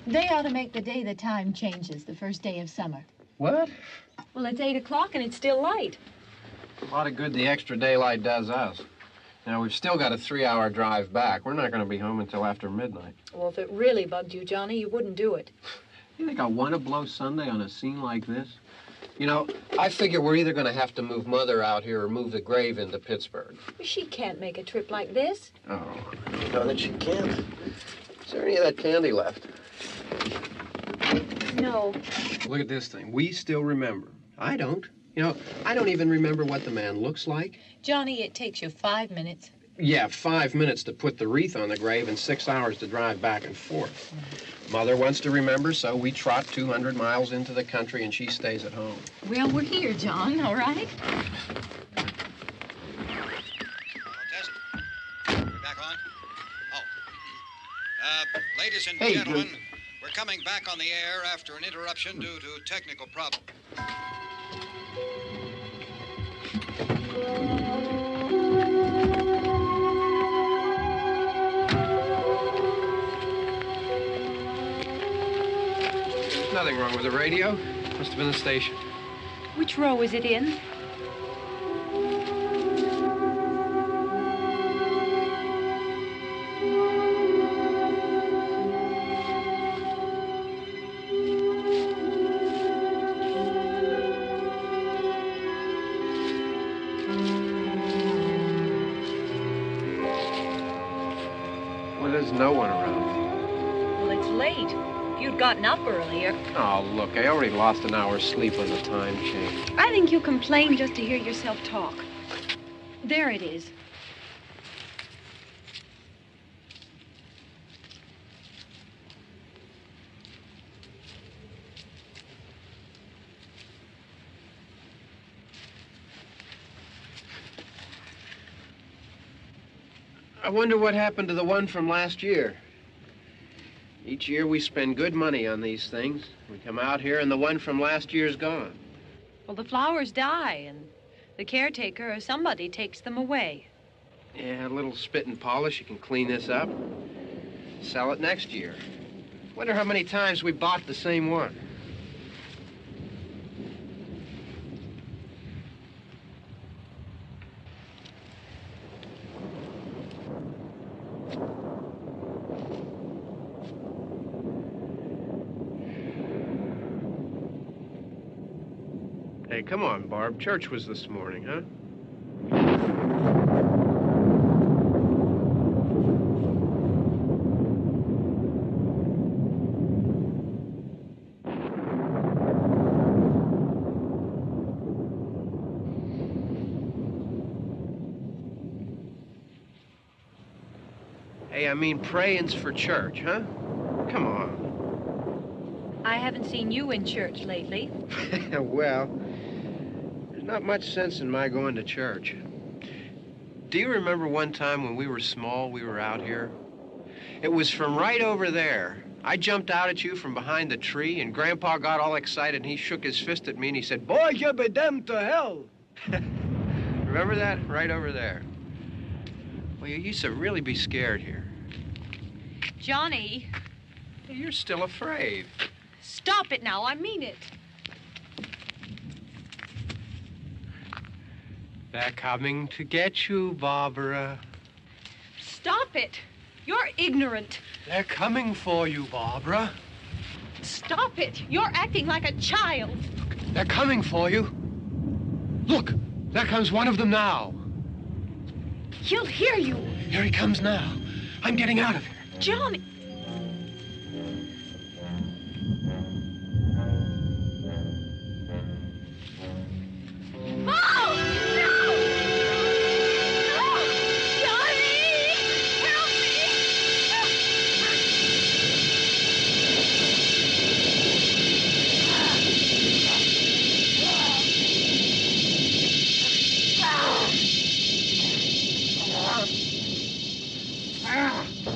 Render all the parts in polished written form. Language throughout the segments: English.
They ought to make the day the time changes, the first day of summer. What? Well, it's 8 o'clock and it's still light. A lot of good the extra daylight does us. Now, we've still got a 3-hour drive back. We're not going to be home until after midnight. Well, if it really bugged you, Johnny, you wouldn't do it. You think I want to blow Sunday on a scene like this? You know, I figure we're either going to have to move Mother out here or move the grave into Pittsburgh. She can't make a trip like this. Oh, you know that she can't. Is there any of that candy left? No. Look at this thing. We still remember. I don't. You know, I don't even remember what the man looks like. Johnny, it takes you 5 minutes. Yeah, 5 minutes to put the wreath on the grave and 6 hours to drive back and forth. Mother wants to remember, so we trot 200 miles into the country and she stays at home. Well, we're here, John, all right? Test. We're back on? Oh. Ladies and gentlemen, we're coming back on the air after an interruption due to technical problem. There's nothing wrong with the radio. Must have been the station. Which row is it in? Well, there's no one around. Well, it's late. If you'd gotten up earlier. Oh, look, I already lost an hour's sleep on the time change. I think you complain just to hear yourself talk. There it is. I wonder what happened to the one from last year. Each year we spend good money on these things. We come out here and the one from last year's gone. Well, the flowers die, and the caretaker or somebody takes them away. Yeah, a little spit and polish. You can clean this up. Sell it next year. Wonder how many times we bought the same one. Hey, come on, Barb. Church was this morning, huh? Hey, I mean praying's for church, huh? Come on. I haven't seen you in church lately. Well, there's not much sense in my going to church. Do you remember one time when we were small, we were out here? It was from right over there. I jumped out at you from behind the tree, and Grandpa got all excited, and he shook his fist at me, and he said, "Boy, you be damned to hell." Remember that? Right over there. Well, you used to really be scared here. Johnny, You're still afraid. stop it now. I mean it. They're coming to get you, Barbara. Stop it. You're ignorant. They're coming for you, Barbara. Stop it. You're acting like a child. They're coming for you. Look, there comes one of them now. He'll hear you. Here he comes now. I'm getting out of here. Johnny. Oh! No! No! Johnny! Help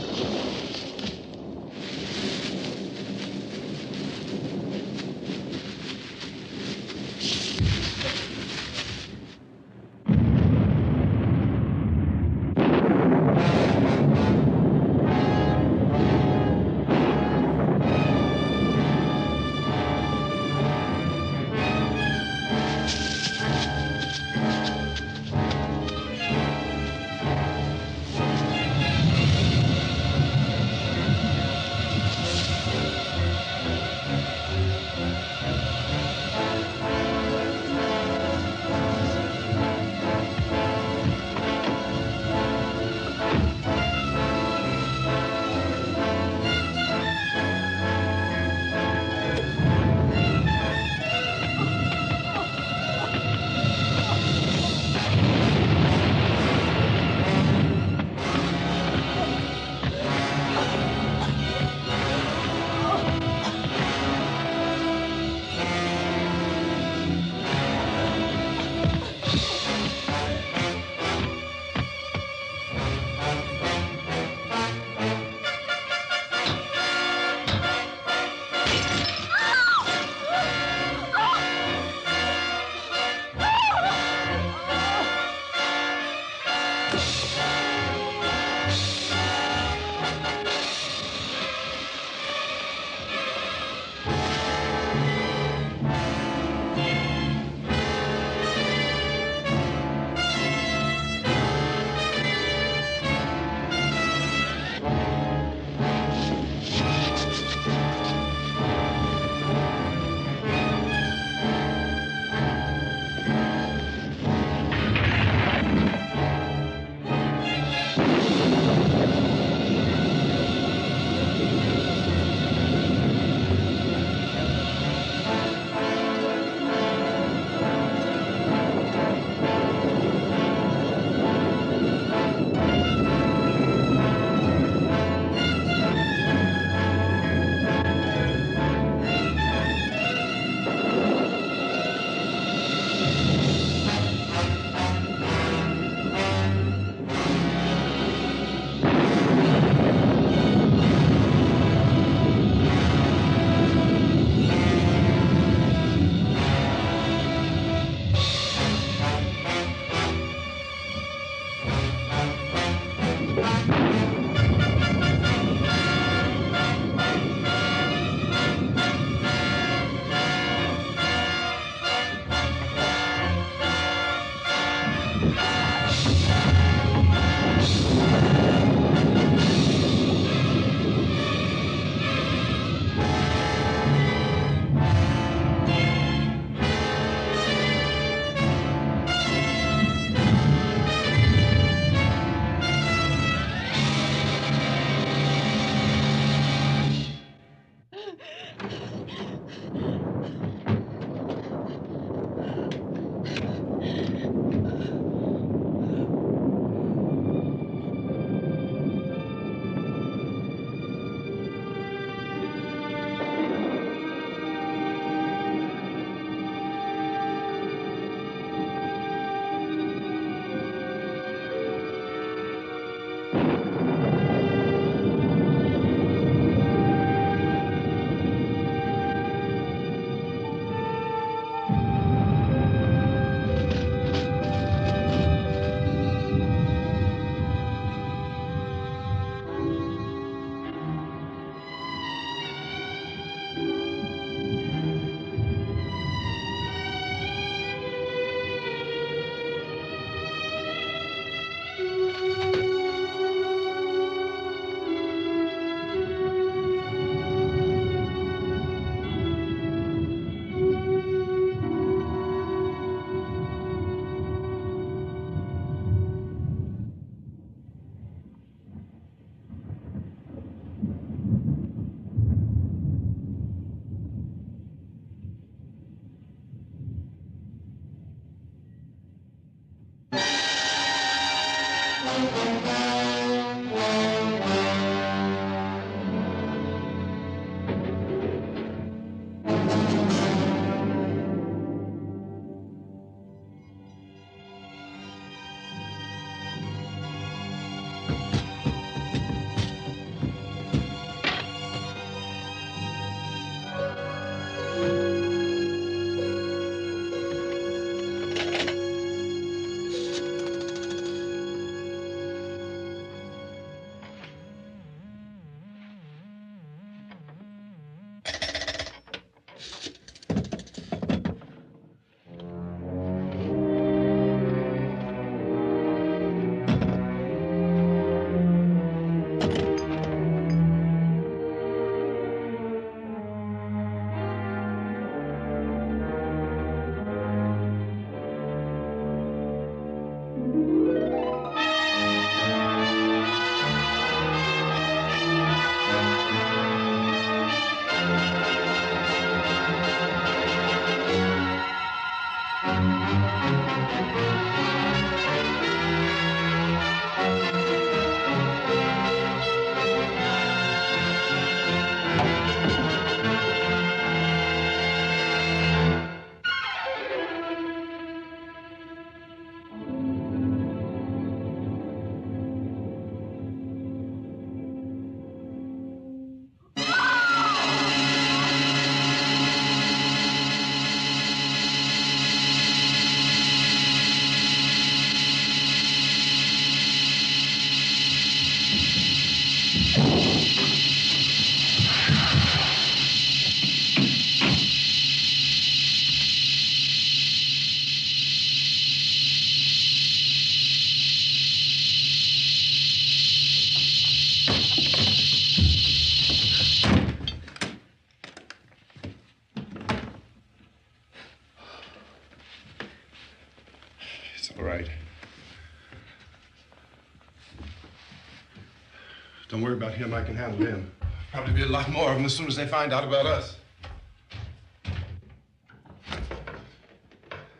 Don't worry about him. I can handle him. Probably be a lot more of them as soon as they find out about us.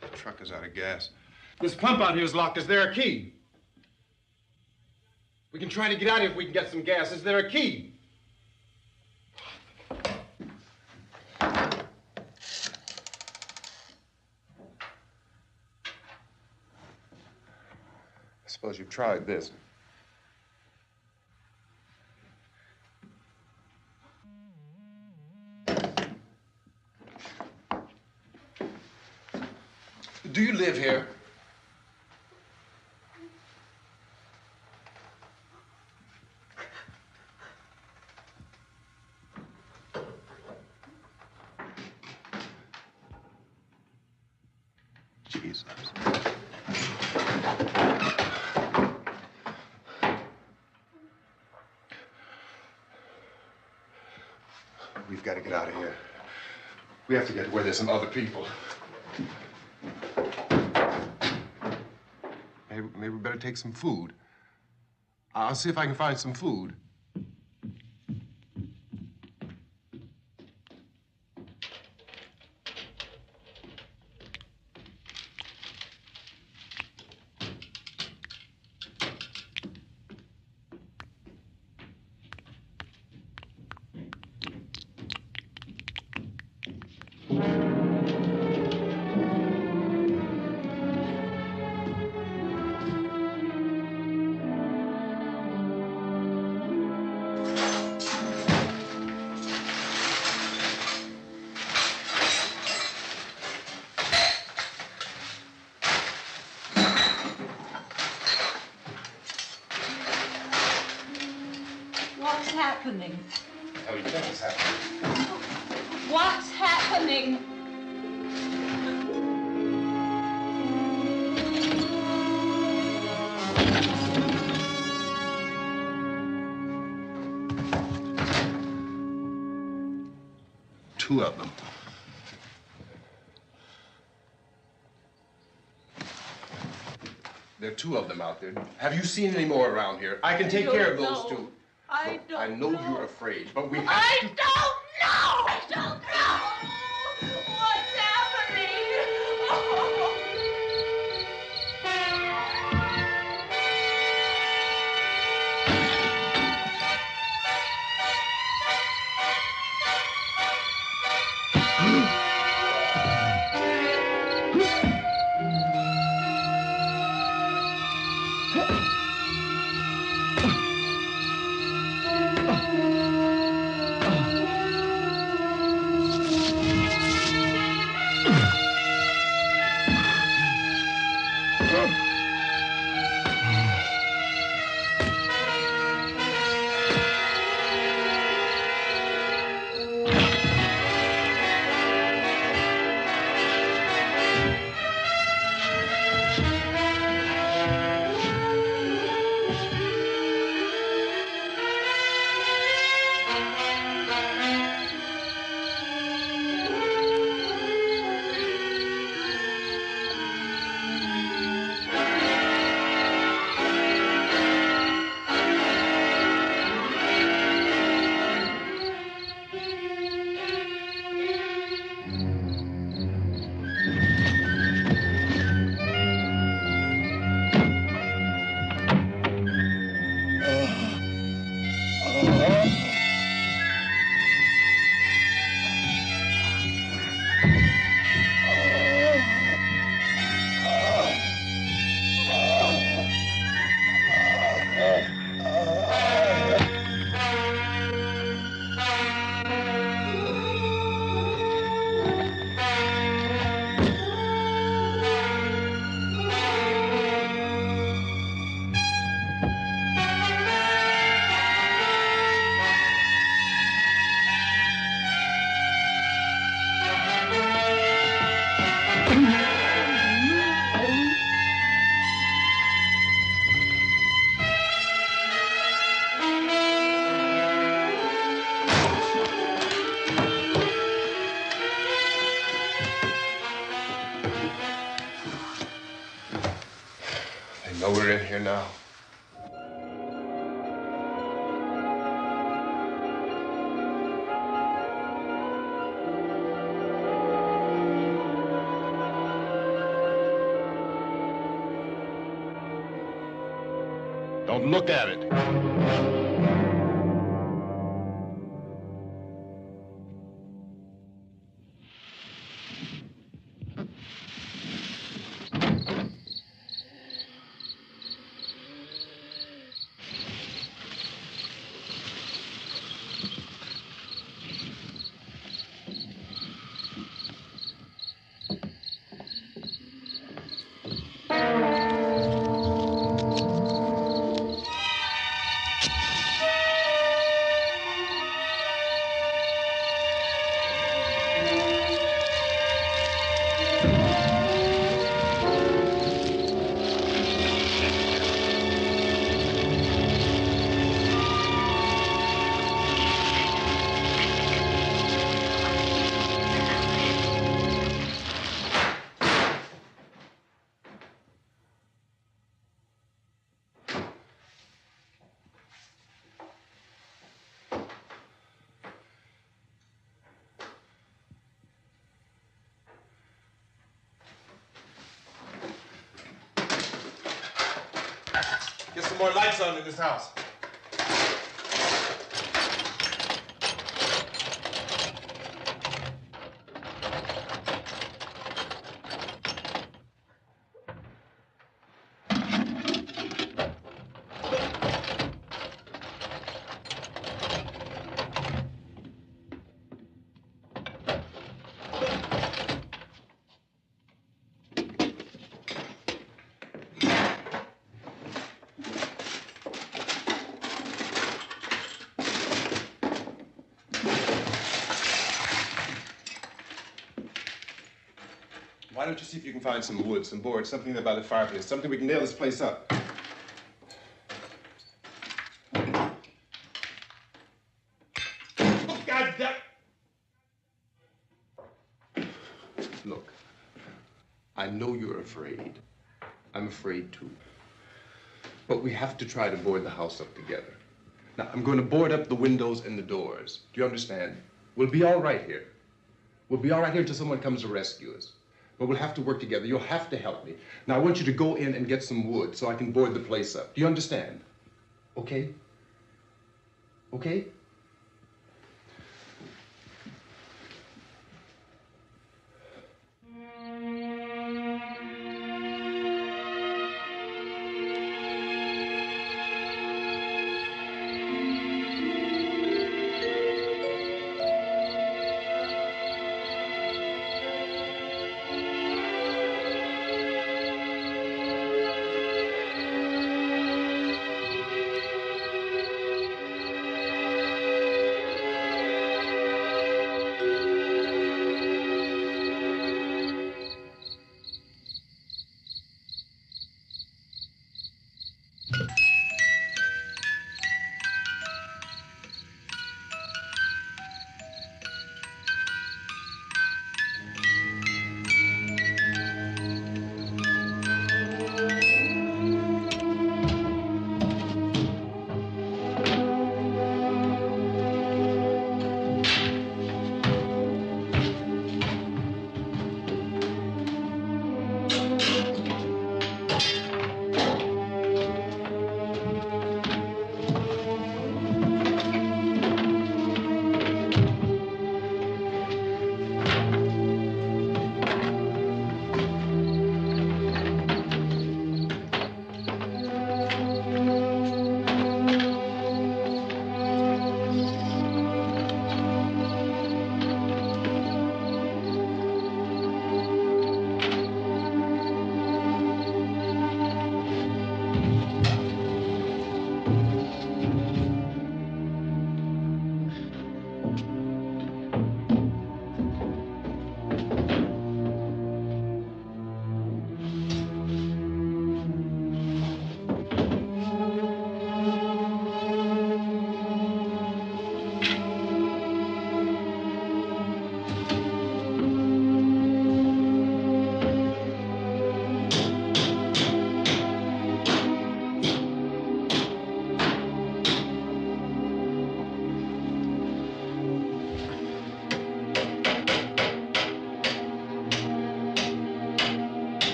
The truck is out of gas. This pump out here is locked. Is there a key? We can try to get out here if we can get some gas. Is there a key? I suppose you've tried this. Do you live here? Jesus. We've got to get out of here. We have to get to where there's some other people. Maybe we better take some food. I'll see if I can find some food. What's happening? How do you think it's happening? What's happening? Two of them. There are two of them out there. Have you seen any more around here? I can take care of those two. I Look, I know you're afraid, but we have I to... don't know! I don't know! What's happening? They know we're in here now. Don't look at it. Get some more lights on in this house. Why don't you see if you can find some wood, some boards, something there by the fireplace, something we can nail this place up. God damn! Look, I know you're afraid. I'm afraid too. But we have to try to board the house up together. Now, I'm going to board up the windows and the doors. Do you understand? We'll be all right here. We'll be all right here until someone comes to rescue us. But we'll have to work together. You'll have to help me. Now, I want you to go in and get some wood so I can board the place up. Do you understand? Okay? Okay?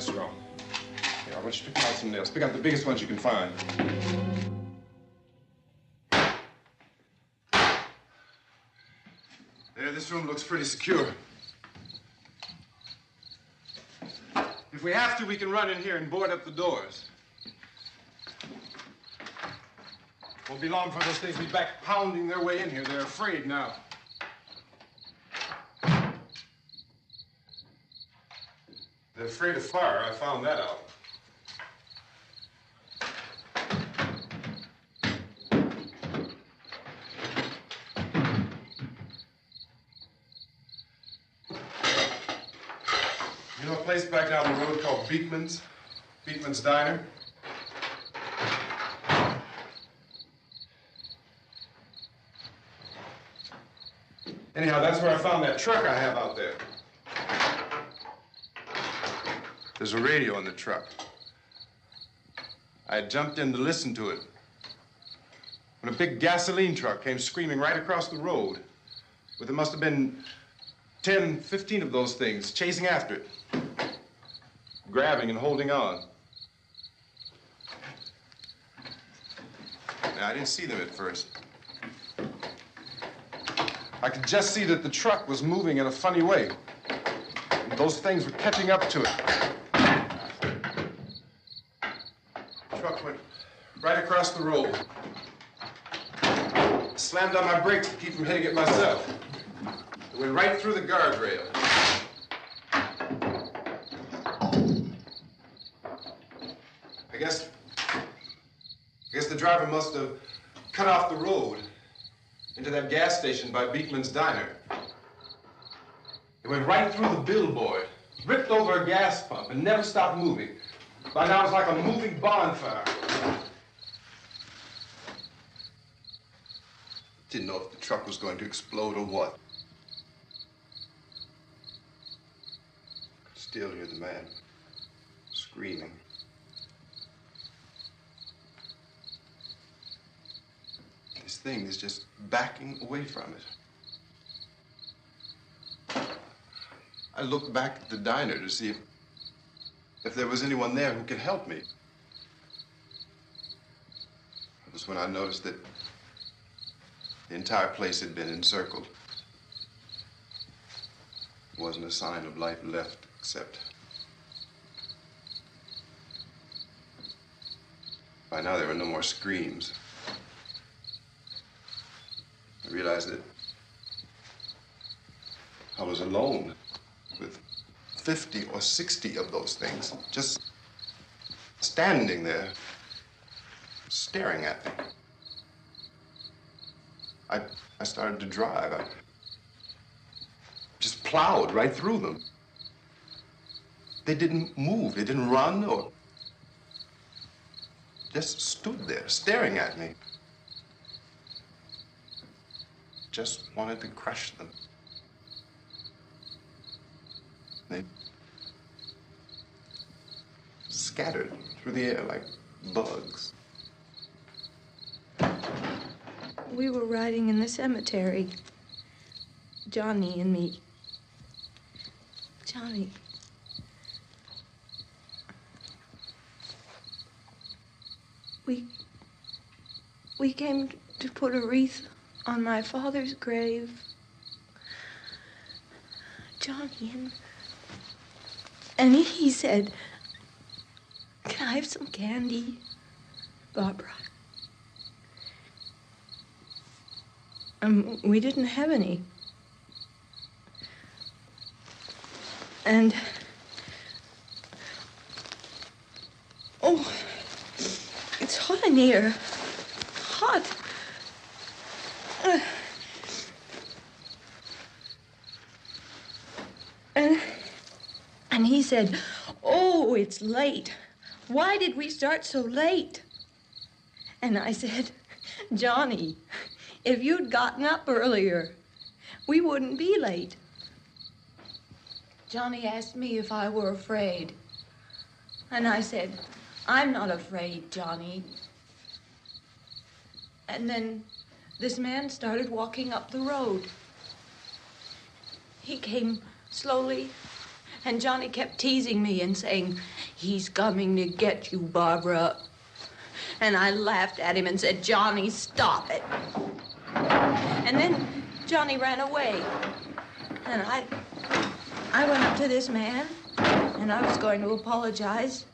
That's wrong. Here, I want you to pick out some nails. Pick out the biggest ones you can find. There, this room looks pretty secure. If we have to, we can run in here and board up the doors. Won't be long before those things will be back pounding their way in here. They're afraid now. They're afraid of fire. I found that out. You know a place back down the road called Beekman's? Beekman's Diner? Anyhow, that's where I found that truck I have out there. There's a radio in the truck. I jumped in to listen to it when a big gasoline truck came screaming right across the road. But there must have been 10, 15 of those things chasing after it, grabbing and holding on. Now, I didn't see them at first. I could just see that the truck was moving in a funny way. And those things were catching up to it. The truck went right across the road. Slammed on my brakes to keep from hitting it myself. It went right through the guardrail. I guess the driver must have cut off the road into that gas station by Beekman's Diner. It went right through the billboard, ripped over a gas pump, and never stopped moving. By now, it's like a moving bonfire. Didn't know if the truck was going to explode or what. Could still hear the man screaming. This thing is just backing away from it. I looked back at the diner to see if there was anyone there who could help me. It was when I noticed that the entire place had been encircled. There wasn't a sign of life left except by now there were no more screams. I realized that I was alone with 50 or 60 of those things, just standing there, staring at me. I started to drive. I just plowed right through them. They didn't move. They didn't run or just stood there, staring at me. Just wanted to crush them. They scattered through the air like bugs. We were riding in the cemetery, Johnny and me. Johnny. We came to put a wreath on my father's grave. Johnny, and he said, "Can I have some candy, Barbra?" We didn't have any. And, oh, it's hot in here. Hot. And he said, "Oh, it's late. Why did we start so late?" And I said, "Johnny, if you'd gotten up earlier, we wouldn't be late." Johnny asked me if I were afraid. And I said, "I'm not afraid, Johnny." And then this man started walking up the road. He came slowly And Johnny kept teasing me and saying, "He's coming to get you, Barbara." And I laughed at him and said, "Johnny, stop it." And then Johnny ran away. And I went up to this man, and I was going to apologize.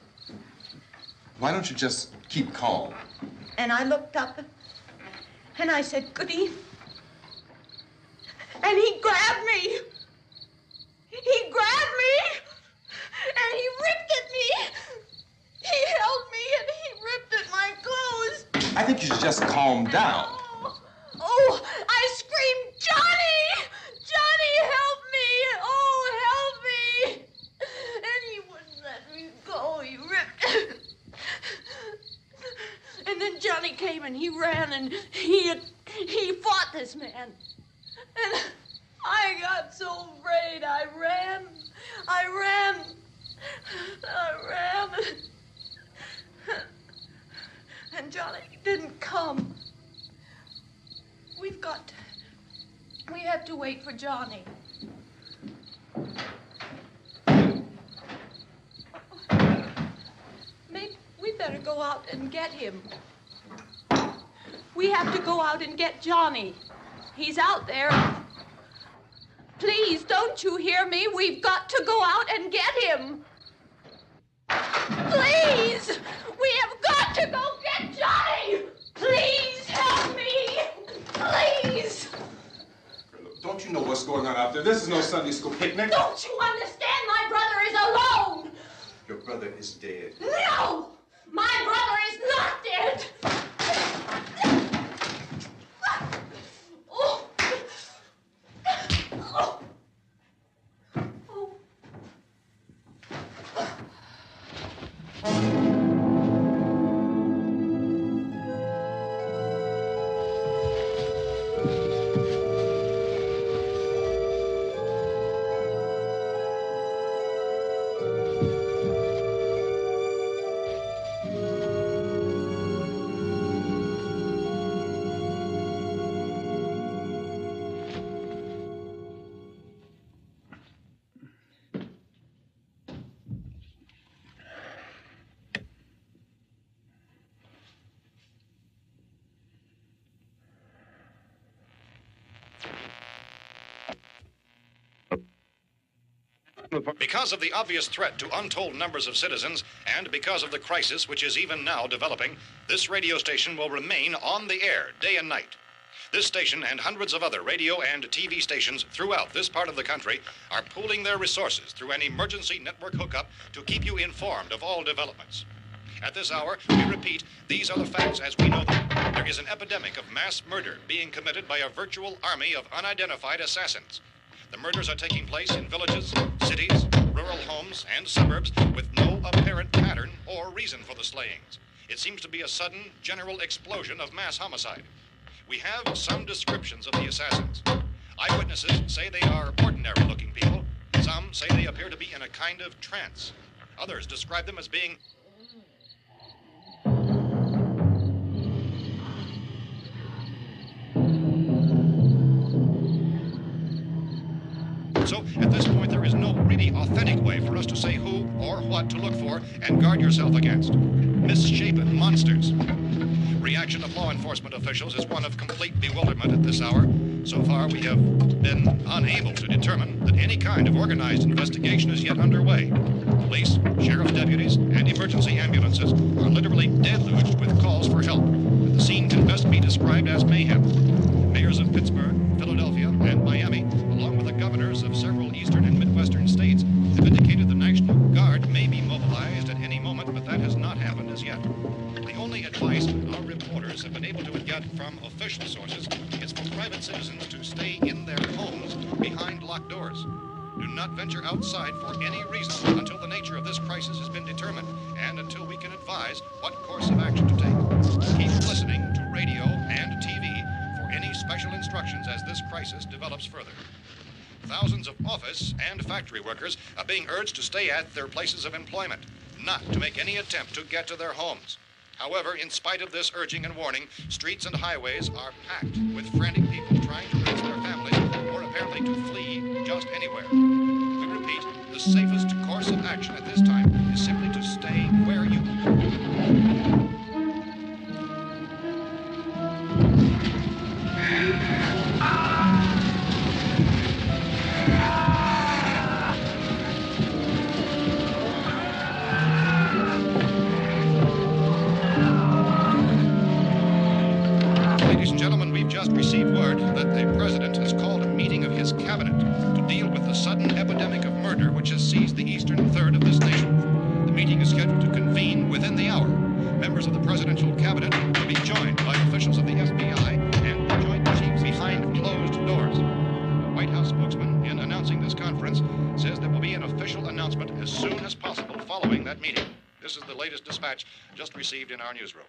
Why don't you just keep calm? And I looked up, and I said, "Goody." And he grabbed me. He grabbed me, and he ripped at me. He held me, and he ripped at my clothes. I think you should just calm down. Oh, I screamed, "Johnny! Johnny, help me! Oh, help me!" And he wouldn't let me go. He ripped. And then Johnny came and he ran and he fought this man. And I got so afraid. I ran. And Johnny didn't come. We have to wait for Johnny. Maybe we better go out and get him. We have to go out and get Johnny. He's out there. Please, don't you hear me? We've got to go out and get him. Please! We have got to go get Johnny! Please help me! Please! Don't you know what's going on out there? This is no Sunday school picnic. Don't you understand? My brother is alone! Your brother is dead. No! My brother is not dead! Oh. Oh. Because of the obvious threat to untold numbers of citizens, and because of the crisis which is even now developing, this radio station will remain on the air day and night. This station and hundreds of other radio and TV stations throughout this part of the country are pooling their resources through an emergency network hookup to keep you informed of all developments. At this hour, we repeat, these are the facts as we know them. There is an epidemic of mass murder being committed by a virtual army of unidentified assassins. The murders are taking place in villages, cities, rural homes, and suburbs with no apparent pattern or reason for the slayings. It seems to be a sudden, general explosion of mass homicide. We have some descriptions of the assassins. Eyewitnesses say they are ordinary-looking people. Some say they appear to be in a kind of trance. Others describe them as being So, at this point, there is no really authentic way for us to say who or what to look for and guard yourself against. Misshapen monsters. Reaction of law enforcement officials is one of complete bewilderment at this hour. So far, we have been unable to determine that any kind of organized investigation is yet underway. Police, sheriff's deputies, and emergency ambulances are literally deluged with calls for help. The scene can best be described as mayhem. Mayors of Pittsburgh, Philadelphia, and Miami, along with the governors of several eastern and midwestern states, have indicated the National Guard may be mobilized at any moment, but that has not happened as yet. The only advice our reporters have been able to get from official sources is for private citizens to stay in their homes behind locked doors. Do not venture outside for any reason until the nature of this crisis has been determined and until we can advise what course of action to take. Keep listening to radio and TV for any special instructions as this crisis develops further. Thousands of office and factory workers are being urged to stay at their places of employment, not to make any attempt to get to their homes. However, in spite of this urging and warning, streets and highways are packed with frantic people trying to reach their families or apparently to flee just anywhere. We repeat, the safest course of action at this time is simply to stay where you are. Ladies and gentlemen, we've just received word that the President has called a meeting of his cabinet to deal with the sudden epidemic of murder which has seized the eastern third of this nation. The meeting is scheduled to convene within the hour. Members of the presidential cabinet will be joined by officials of the FBI and the Joint Chiefs behind closed doors. The White House spokesman, in announcing this conference, says there will be an official announcement as soon as possible following that meeting. This is the latest dispatch just received in our newsroom.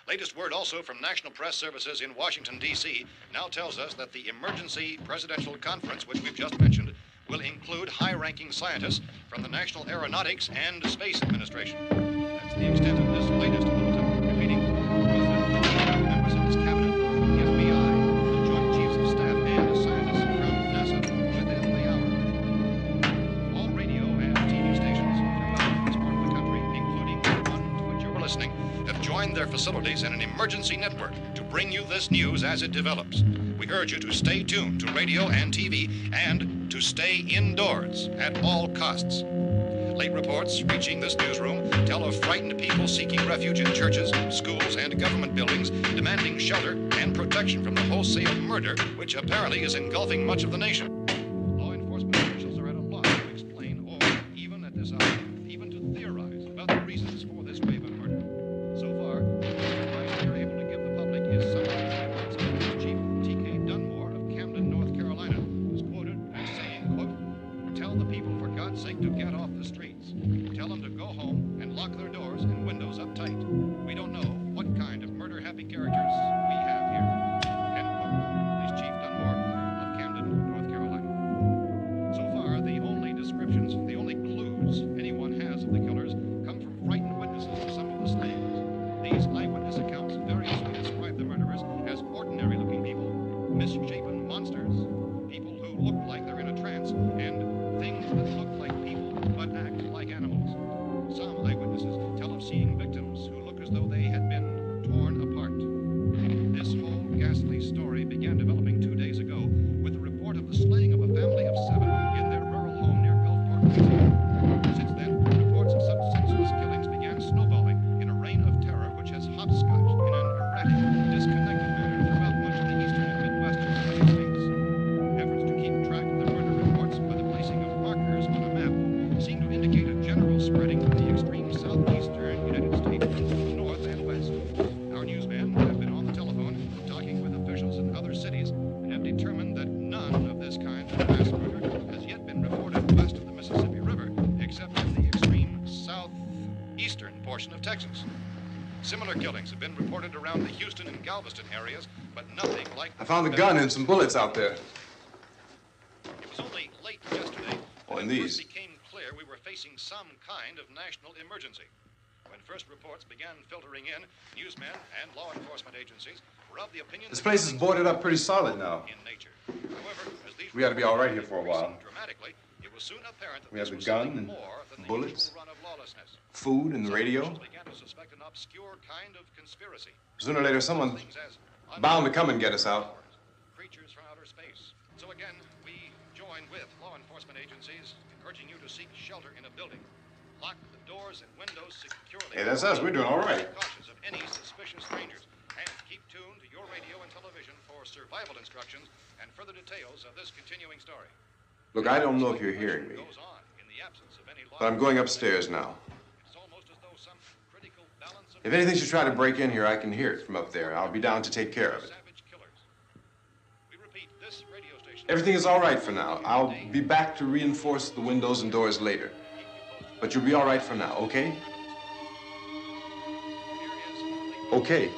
Latest word also from National Press Services in Washington, D.C. now tells us that the emergency presidential conference, which we've just mentioned, will include high-ranking scientists from the National Aeronautics and Space Administration. That's the extent of this latest bulletin. Repeating, the President, members of his cabinet, the FBI, the Joint Chiefs of Staff, and scientists from NASA within the hour. All radio and TV stations throughout this part of the country, including the one to which you're listening, have joined their facilities in an emergency network to bring you this news as it develops. We urge you to stay tuned to radio and TV and to stay indoors at all costs. Late reports reaching this newsroom tell of frightened people seeking refuge in churches, schools, and government buildings, demanding shelter and protection from the wholesale murder which apparently is engulfing much of the nation. Law enforcement officials are at a loss to explain or, even at this hour, even to theorize about the reasons for this wave of murder. So far, the advice we are able to give the public is summarized by White House Chief T.K. Dunmore of Camden, North Carolina, who's quoted as saying, quote, "Tell the people, for God's sake, to get off the streets. Tell them to go home and lock their doors and windows up tight. We don't know what kind of murder-happy characters we have here." End quote. This Chief Dunmore of Camden, North Carolina. So far, the only descriptions, the only clues anyone has of the killers come from frightened witnesses to some of the slayings. These eyewitness accounts variously describe the murderers as ordinary-looking people, misshapen monsters, people who look like they're in a trance, and things that look like people but act like animals. Some eyewitnesses tell of seeing victims who look as though they had been torn apart. This whole ghastly story began developing 2 days ago with the report of the slaying of a family of 7 in their rural home near Gulfport, Louisiana. Since then, reports of such senseless killings began snowballing in a reign of terror which has hopscotched in an erratic, disconnected manner throughout much of the eastern and midwestern United States. Efforts to keep track of the murder reports by the placing of markers on a map seem to indicate a general spreading of the extreme southeastern United States from the north and west. Our newsmen have been on the telephone talking with officials in other cities and have determined that none of this kind of mass murder has yet been reported west of the Mississippi River, except in the extreme southeastern portion of Texas. Similar killings have been reported around the Houston and Galveston areas, but nothing like... I found a gun and some bullets out there. It was only late yesterday Oh, and that it these. first became clear we were facing some kind of national emergency. When first reports began filtering in, newsmen and law enforcement agencies were of the opinion This that place is killings boarded were up pretty solid now. in nature. However, as these We ought to be all right here reports for a while. increased dramatically, it was soon apparent that We have this the was gun something and more than the bullets, usual run of lawlessness. food and the Some radio. officials began to suspect an obscure kind of conspiracy. Sooner or later, someone's Things as bound to come and get us out. creatures from outer space. So again, we join with law enforcement agencies, encouraging you to seek shelter in a building. Lock the doors and windows securely. Hey, that's us. We're doing all right. Be cautious of any suspicious strangers. And keep tuned to your radio and television for survival instructions and further details of this continuing story. Look, I don't know if you're hearing me, Goes on in the absence of any law. but I'm going upstairs now. It's almost as though some critical balance of If anything should try to break in here, I can hear it from up there. I'll be down to take care of it. savage killers. We repeat, this radio station. Everything is all right for now. I'll be back to reinforce the windows and doors later. But you'll be all right for now, okay? Okay.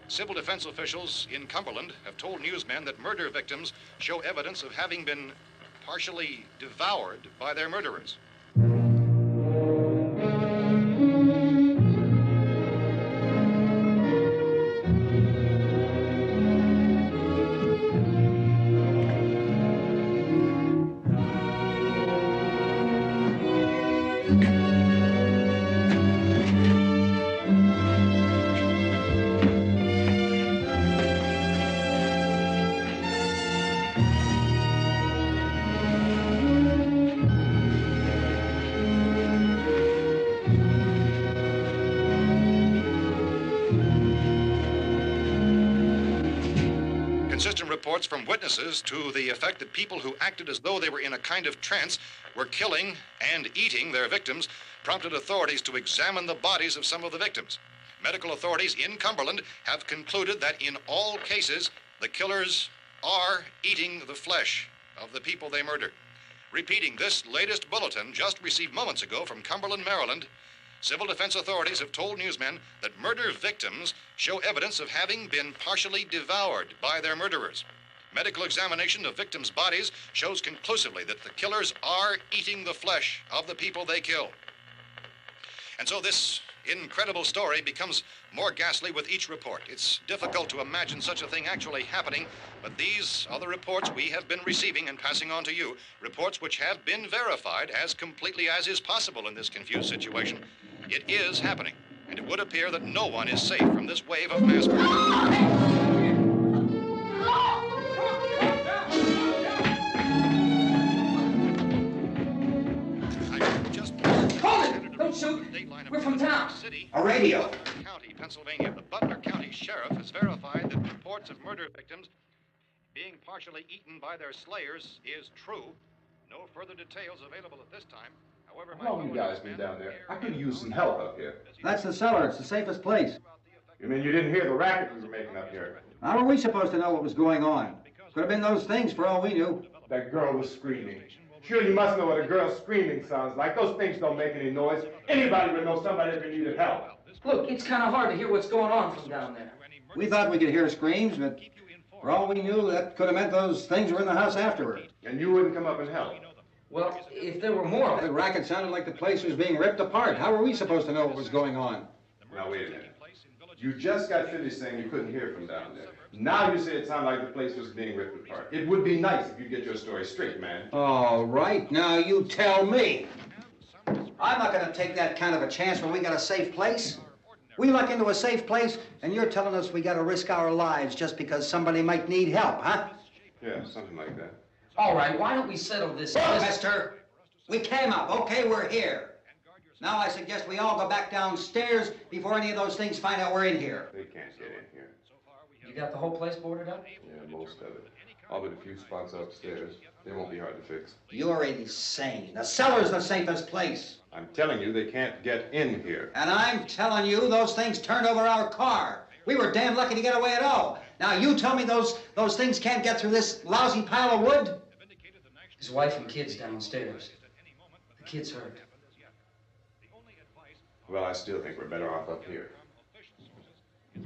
Civil defense officials in Cumberland have told newsmen that murder victims show evidence of having been partially devoured by their murderers. Consistent reports from witnesses to the effect that people who acted as though they were in a kind of trance were killing and eating their victims prompted authorities to examine the bodies of some of the victims. Medical authorities in Cumberland have concluded that in all cases, the killers are eating the flesh of the people they murdered. Repeating this latest bulletin just received moments ago from Cumberland, Maryland, civil defense authorities have told newsmen that murder victims show evidence of having been partially devoured by their murderers. Medical examination of victims' bodies shows conclusively that the killers are eating the flesh of the people they kill. And so this incredible story becomes more ghastly with each report. It's difficult to imagine such a thing actually happening, but these are the reports we have been receiving and passing on to you, reports which have been verified as completely as is possible in this confused situation. It is happening, and it would appear that no one is safe from this wave of mass murder. Don't shoot. We're from town. A radio. County, Pennsylvania. The Butler County Sheriff has verified that reports of murder victims being partially eaten by their slayers is true. No further details available at this time. However, how long you guys been down there? I could use some help up here. That's the cellar. It's the safest place. You mean you didn't hear the racket we were making up here? How were we supposed to know what was going on? Could have been those things for all we knew. That girl was screaming. Sure, you must know what a girl screaming sounds like. Those things don't make any noise. Anybody would know somebody if they needed help. Look, it's kind of hard to hear what's going on from down there. We thought we could hear screams, but for all we knew, that could have meant those things were in the house afterward. And you wouldn't come up and help? Well, if there were more of The racket sounded like the place was being ripped apart. How were we supposed to know what was going on? Now, wait a minute. You just got finished saying you couldn't hear from down there. Now you say it sounded like the place was being ripped apart. It would be nice if you get your story straight, man. All right, now you tell me. I'm not going to take that kind of a chance when we got a safe place. We luck into a safe place, and you're telling us we got to risk our lives just because somebody might need help, huh? Yeah, something like that. All right, why don't we settle this? Mister, we came up. Okay, we're here. Now I suggest we all go back downstairs before any of those things find out we're in here. They can't get in here. You got the whole place boarded up? Yeah, most of it. All but a few spots upstairs. They won't be hard to fix. You're insane. The cellar's the safest place. I'm telling you, they can't get in here. And I'm telling you, those things turned over our car. We were damn lucky to get away at all. Now you tell me those things can't get through this lousy pile of wood? His wife and kids downstairs. The kid's hurt. Well, I still think we're better off up here.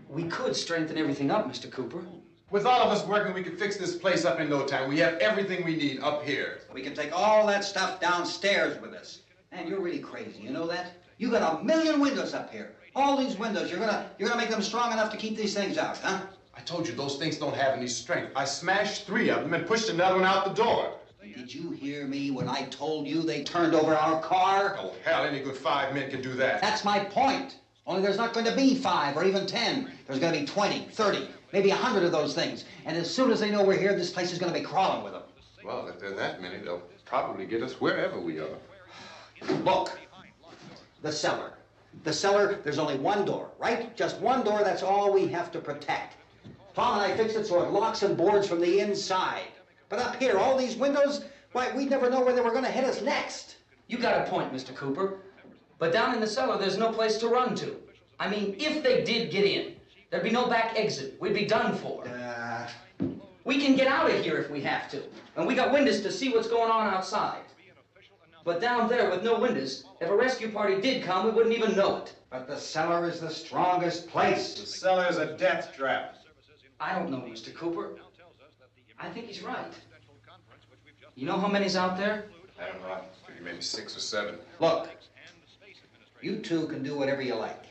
We could strengthen everything up, Mr. Cooper. With all of us working, we could fix this place up in no time. We have everything we need up here. We can take all that stuff downstairs with us. Man, you're really crazy, you know that? You got 1,000,000 windows up here. All these windows, you're gonna make them strong enough to keep these things out, huh? I told you those things don't have any strength. I smashed 3 of them and pushed another one out the door. Did you hear me when I told you they turned over our car? Oh, hell, any good 5 men can do that. That's my point. Only there's not going to be 5 or even 10. There's going to be 20, 30, maybe 100 of those things. And as soon as they know we're here, this place is going to be crawling with them. Well, if there are that many, they'll probably get us wherever we are. Look, the cellar. The cellar, there's only one door, right? Just one door, that's all we have to protect. Tom and I fixed it so it locks and boards from the inside. But up here, all these windows, why, we'd never know where they were going to hit us next. You got a point, Mr. Cooper. But down in the cellar, there's no place to run to. I mean, if they did get in, there'd be no back exit. We'd be done for. We can get out of here if we have to. And we got windows to see what's going on outside. But down there with no windows, if a rescue party did come, we wouldn't even know it. But the cellar is the strongest place. The cellar's a death trap. I don't know, Mr. Cooper. I think he's right. You know how many's out there? I don't know. Maybe 6 or 7. Look, you two can do whatever you like.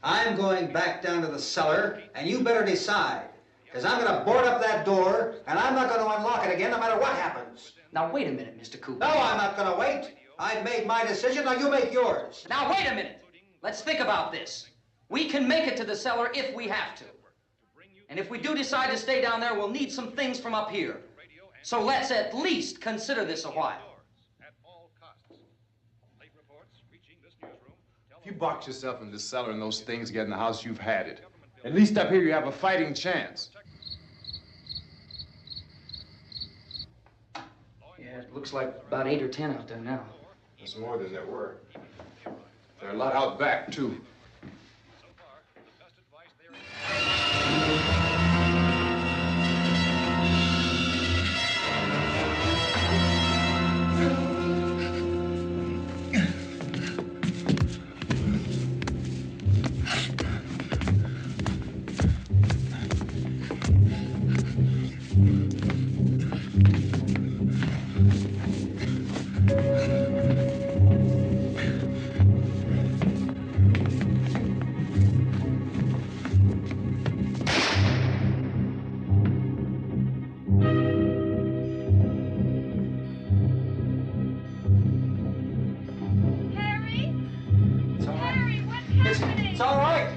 I'm going back down to the cellar, and you better decide. Because I'm going to board up that door, and I'm not going to unlock it again no matter what happens. Now, wait a minute, Mr. Cooper. No, I'm not going to wait. I've made my decision, now you make yours. Now, wait a minute. Let's think about this. We can make it to the cellar if we have to. And if we do decide to stay down there, we'll need some things from up here. So let's at least consider this a while. If you box yourself in this cellar and those things get in the house, you've had it. At least up here you have a fighting chance. Looks like about 8 or 10 out there now. There's more than there were. There are a lot out back, too. It's all right.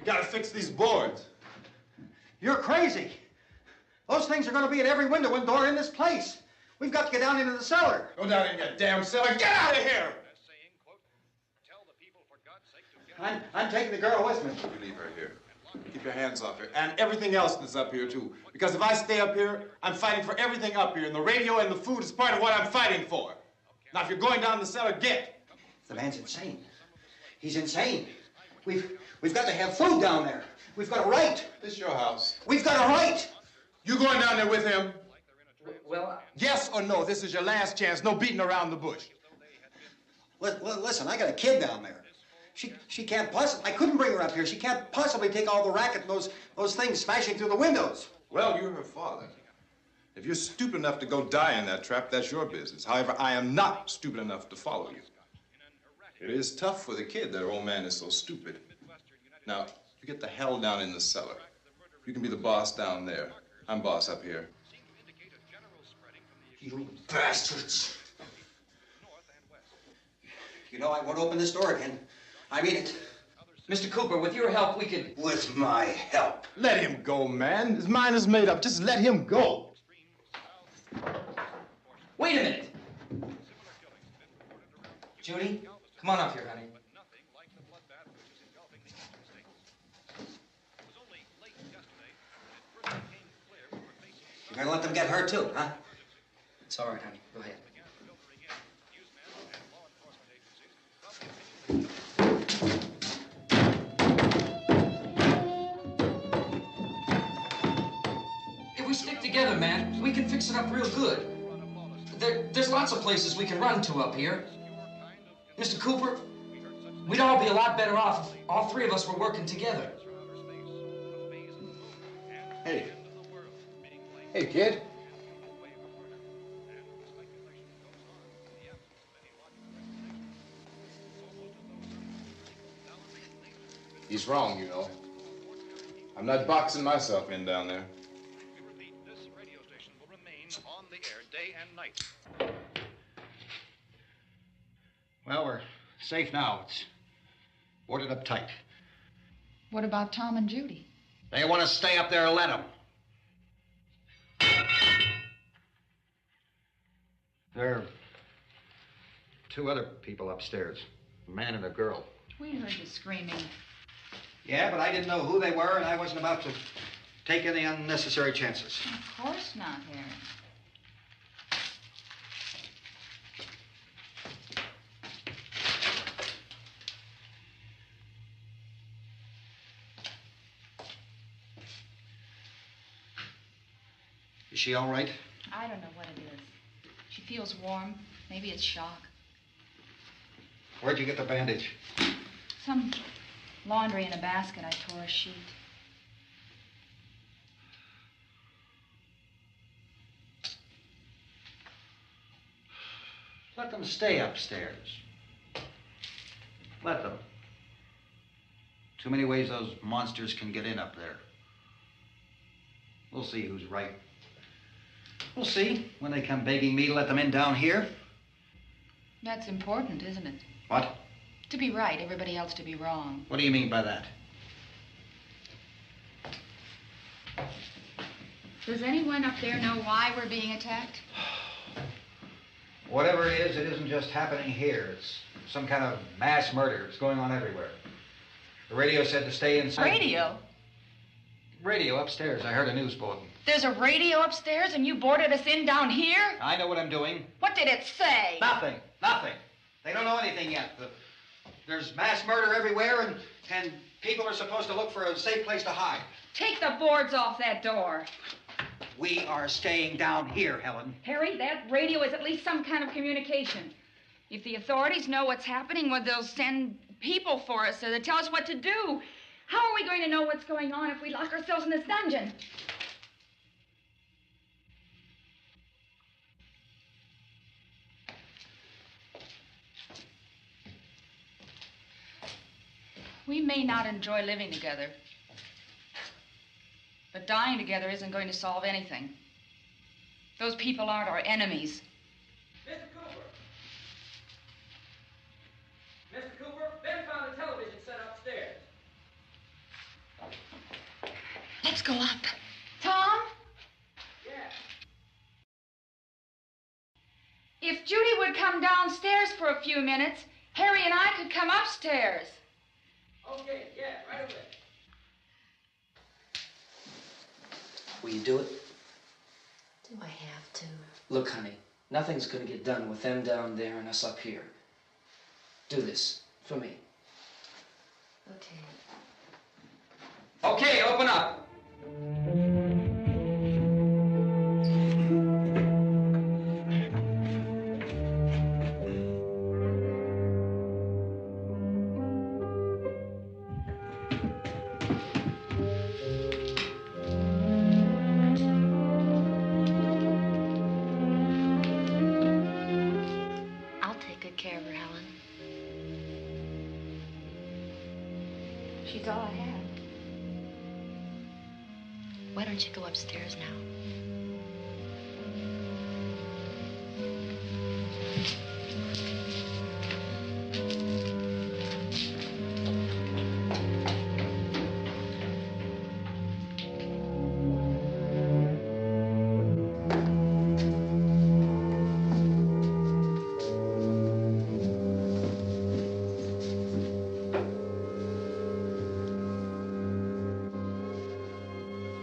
Gotta fix these boards. You're crazy. Those things are going to be at every window and door in this place. We've got to get down into the cellar. Go down in your damn cellar. Get out of here! I'm taking the girl with me. You leave her here. Keep your hands off her. And everything else that's up here, too. Because if I stay up here, I'm fighting for everything up here. And the radio and the food is part of what I'm fighting for. Now, if you're going down the cellar, get. The man's insane. He's insane. We've got to have food down there. We've got a right. This is your house. We've got a right. You going down there with him? Well, Yes or no? This is your last chance. No beating around the bush. Listen, I got a kid down there. She can't possibly. I couldn't bring her up here. She can't possibly take all the racket and those things smashing through the windows. Well, you're her father. If you're stupid enough to go die in that trap, that's your business. However, I am not stupid enough to follow you. It is tough for the kid that her old man is so stupid. Now, you get the hell down in the cellar. You can be the boss down there. I'm boss up here. You bastards. You know, I won't open this door again. I mean it. Mr. Cooper, with your help, we could... With my help. Let him go, man. His mind is made up. Just let him go. Wait a minute. Judy, come on up here, honey. You're gonna let them get hurt too, huh? It's all right, honey. Go ahead. If we stick together, man, we can fix it up real good. There's lots of places we can run to up here. Mr. Cooper, we'd all be a lot better off if all three of us were working together. Hey. Hey, kid. He's wrong, you know. I'm not boxing myself in down there. This radio station will remain on the air day and night. Well, we're safe now. It's boarded up tight. What about Tom and Judy? They want to stay up there, let them. There are two other people upstairs, a man and a girl. We heard you screaming. Yeah, but I didn't know who they were, and I wasn't about to take any unnecessary chances. Of course not, Harry. Is she all right? I don't know what it is. She feels warm. Maybe it's shock. Where'd you get the bandage? Some laundry in a basket. I tore a sheet. Let them stay upstairs. Let them. Too many ways those monsters can get in up there. We'll see who's right. We'll see when they come begging me to let them in down here. That's important, isn't it? What? To be right, everybody else to be wrong. What do you mean by that? Does anyone up there know why we're being attacked? Whatever it isn't just happening here. It's some kind of mass murder. It's going on everywhere. The radio said to stay inside. Radio? Radio upstairs. I heard a news bulletin. There's a radio upstairs and you boarded us in down here? I know what I'm doing. What did it say? Nothing. Nothing. They don't know anything yet. There's mass murder everywhere and people are supposed to look for a safe place to hide. Take the boards off that door. We are staying down here, Helen. Harry, that radio is at least some kind of communication. If the authorities know what's happening, well, they'll send people for us so they'll tell us what to do. How are we going to know what's going on if we lock ourselves in this dungeon? We may not enjoy living together, but dying together isn't going to solve anything. Those people aren't our enemies. Mr. Cooper! Mr. Cooper, Ben found a television set upstairs. Let's go up. Tom? Yeah. If Judy would come downstairs for a few minutes, Harry and I could come upstairs. Okay, yeah, right away. Will you do it? Do I have to? Look, honey, nothing's gonna get done with them down there and us up here. Do this for me. Okay. Okay, open up. I'll take good care of her, Helen. She's all I have. Why don't you go upstairs now?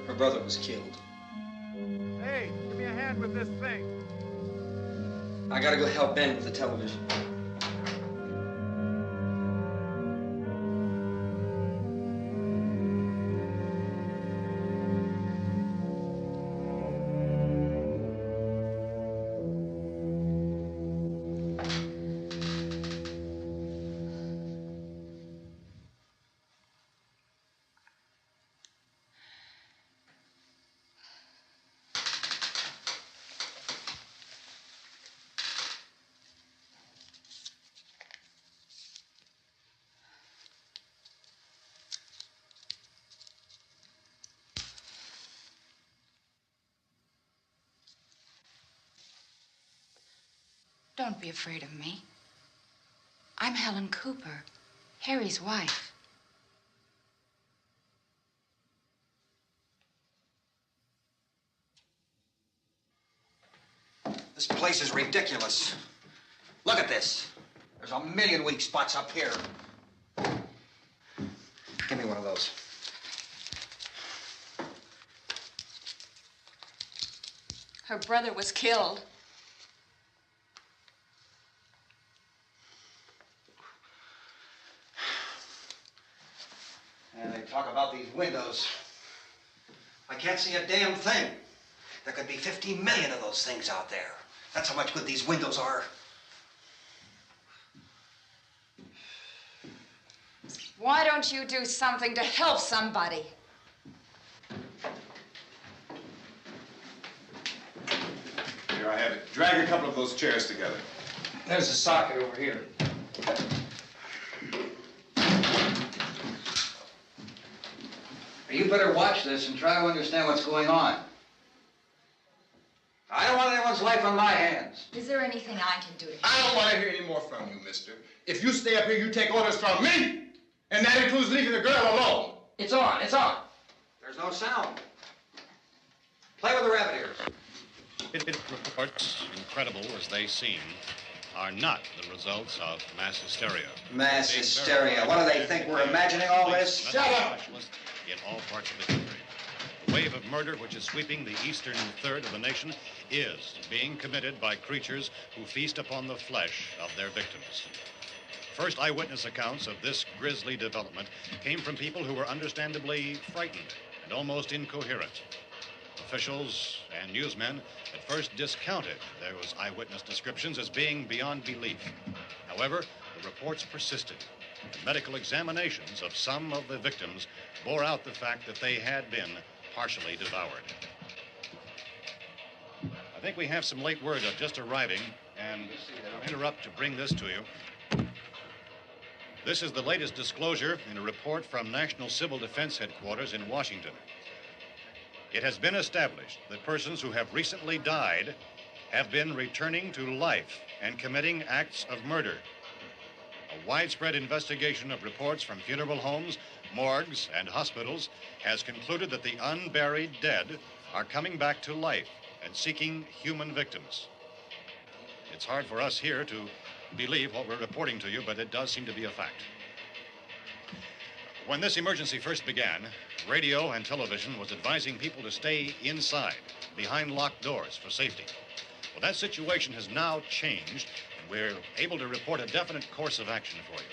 Her brother was killed. Hey, give me a hand with this thing. I gotta go help Ben with the television. Don't be afraid of me. I'm Helen Cooper, Harry's wife. This place is ridiculous. Look at this. There's a million weak spots up here. Give me one of those. Her brother was killed. And they talk about these windows. I can't see a damn thing. There could be 15 million of those things out there. That's how much good these windows are. Why don't you do something to help somebody? Here I have it. Drag a couple of those chairs together. There's a socket over here. You better watch this and try to understand what's going on. I don't want anyone's life on my hands. Is there anything I can do to help? I don't want to hear any more from you, mister. If you stay up here, you take orders from me. And that includes leaving the girl alone. It's on, it's on. There's no sound. Play with the rabbit ears. Reports, incredible as they seem, are not the results of mass hysteria. Mass hysteria. What do they think? We're imagining all this? Shut up! In all parts of the country. The wave of murder which is sweeping the eastern third of the nation is being committed by creatures who feast upon the flesh of their victims. First eyewitness accounts of this grisly development came from people who were understandably frightened and almost incoherent. Officials and newsmen at first discounted those eyewitness descriptions as being beyond belief. However, the reports persisted. The medical examinations of some of the victims bore out the fact that they had been partially devoured. I think we have some late word just arriving, and I'll interrupt to bring this to you. This is the latest disclosure in a report from National Civil Defense Headquarters in Washington. It has been established that persons who have recently died have been returning to life and committing acts of murder. A widespread investigation of reports from funeral homes, morgues, and hospitals has concluded that the unburied dead are coming back to life and seeking human victims. It's hard for us here to believe what we're reporting to you, but it does seem to be a fact. When this emergency first began, radio and television was advising people to stay inside, behind locked doors for safety. Well, that situation has now changed, and we're able to report a definite course of action for you.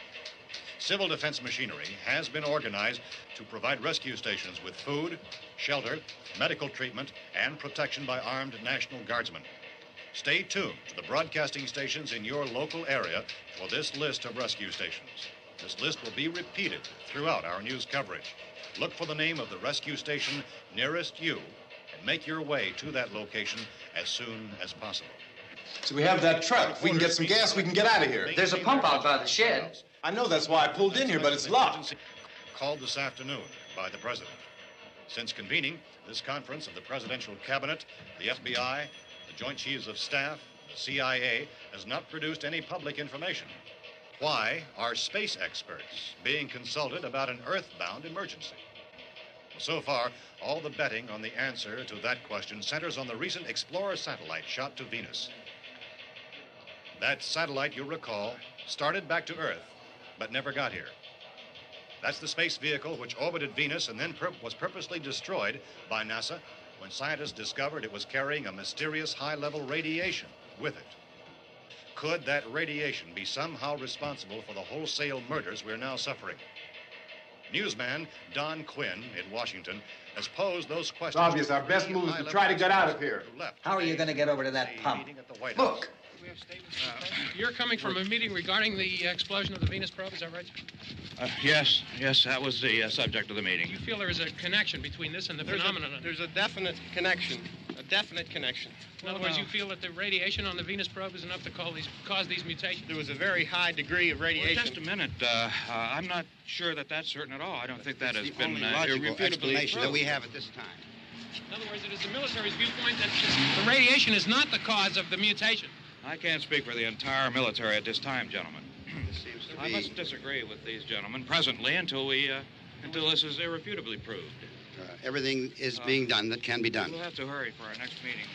Civil defense machinery has been organized to provide rescue stations with food, shelter, medical treatment, and protection by armed National Guardsmen. Stay tuned to the broadcasting stations in your local area for this list of rescue stations. This list will be repeated throughout our news coverage. Look for the name of the rescue station nearest you and make your way to that location as soon as possible. So we have that truck. If we can get some gas, we can get out of here. There's a pump out by the shed. I know, that's why I pulled in here, but it's locked. Called this afternoon by the president. Since convening this conference of the presidential cabinet, the FBI, the Joint Chiefs of Staff, the CIA has not produced any public information. Why are space experts being consulted about an earthbound emergency? So far, all the betting on the answer to that question centers on the recent Explorer satellite shot to Venus. That satellite, you'll recall, started back to Earth, but never got here. That's the space vehicle which orbited Venus and then was purposely destroyed by NASA when scientists discovered it was carrying a mysterious high-level radiation with it. Could that radiation be somehow responsible for the wholesale murders we're now suffering? Newsman Don Quinn in Washington has posed those questions. It's obvious our best move is to try to get out of here. How are you going to get over to that pump? Look. You're coming from a meeting regarding the explosion of the Venus probe, is that right? Yes, that was the subject of the meeting. You feel there is a connection between this and the phenomenon? There's a definite connection. In other words, you feel that the radiation on the Venus probe is enough to cause these mutations? There was a very high degree of radiation. Well, just a minute. I'm not sure that that's certain at all. I don't think that has been logical explanation that we proved. have at this time. In other words, it is the military's viewpoint that the radiation is not the cause of the mutation. I can't speak for the entire military at this time, gentlemen. This seems to I be... must disagree with these gentlemen presently until this is irrefutably proved. everything is being done that can be done. We'll have to hurry for our next meeting.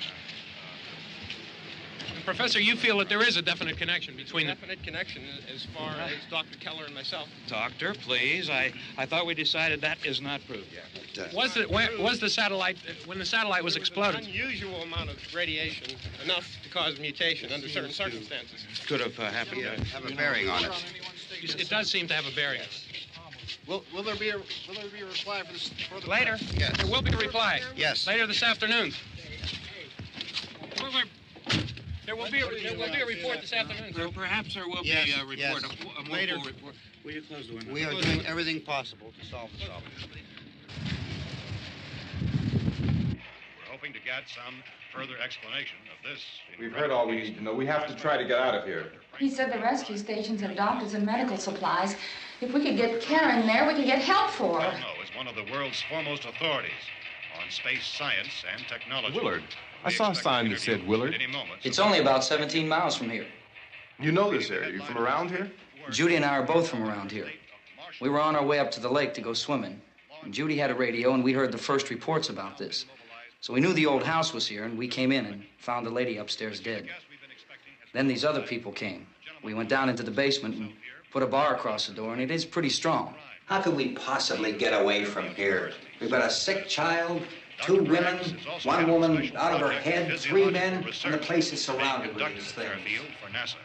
Professor, you feel that there is a definite connection between them? Definite connection as far as Dr. Keller and myself. Doctor, please. I thought we decided that is not proved yet. Was the satellite, when the satellite was exploded? An unusual amount of radiation, enough to cause mutation under certain circumstances. Could have happened. Have a bearing on it. It does seem to have a bearing. Will there be a reply for the later? Yes. There will be a reply. Yes. Later this afternoon. There will be a report this afternoon, sir. Perhaps there will be a report, yes. a more Later. full report. Will you close the window? We are doing everything possible to solve the problem. We're hoping to get some further explanation of this. We've heard all we need to know. We have to try to get out of here. He said the rescue stations have doctors and medical supplies. If we could get care in there, we could get help for her. Romero is one of the world's foremost authorities on space science and technology. Willard. I saw a sign that said Willard. It's only about 17 miles from here. You know this area. You from around here? Judy and I are both from around here. We were on our way up to the lake to go swimming. And Judy had a radio, and we heard the first reports about this. So we knew the old house was here, and we came in and found the lady upstairs dead. Then these other people came. We went down into the basement and put a bar across the door, and it is pretty strong. How could we possibly get away from here? We've got a sick child, 2 women, 1 woman out of her head, 3 men, and the place is surrounded with these things. For NASA.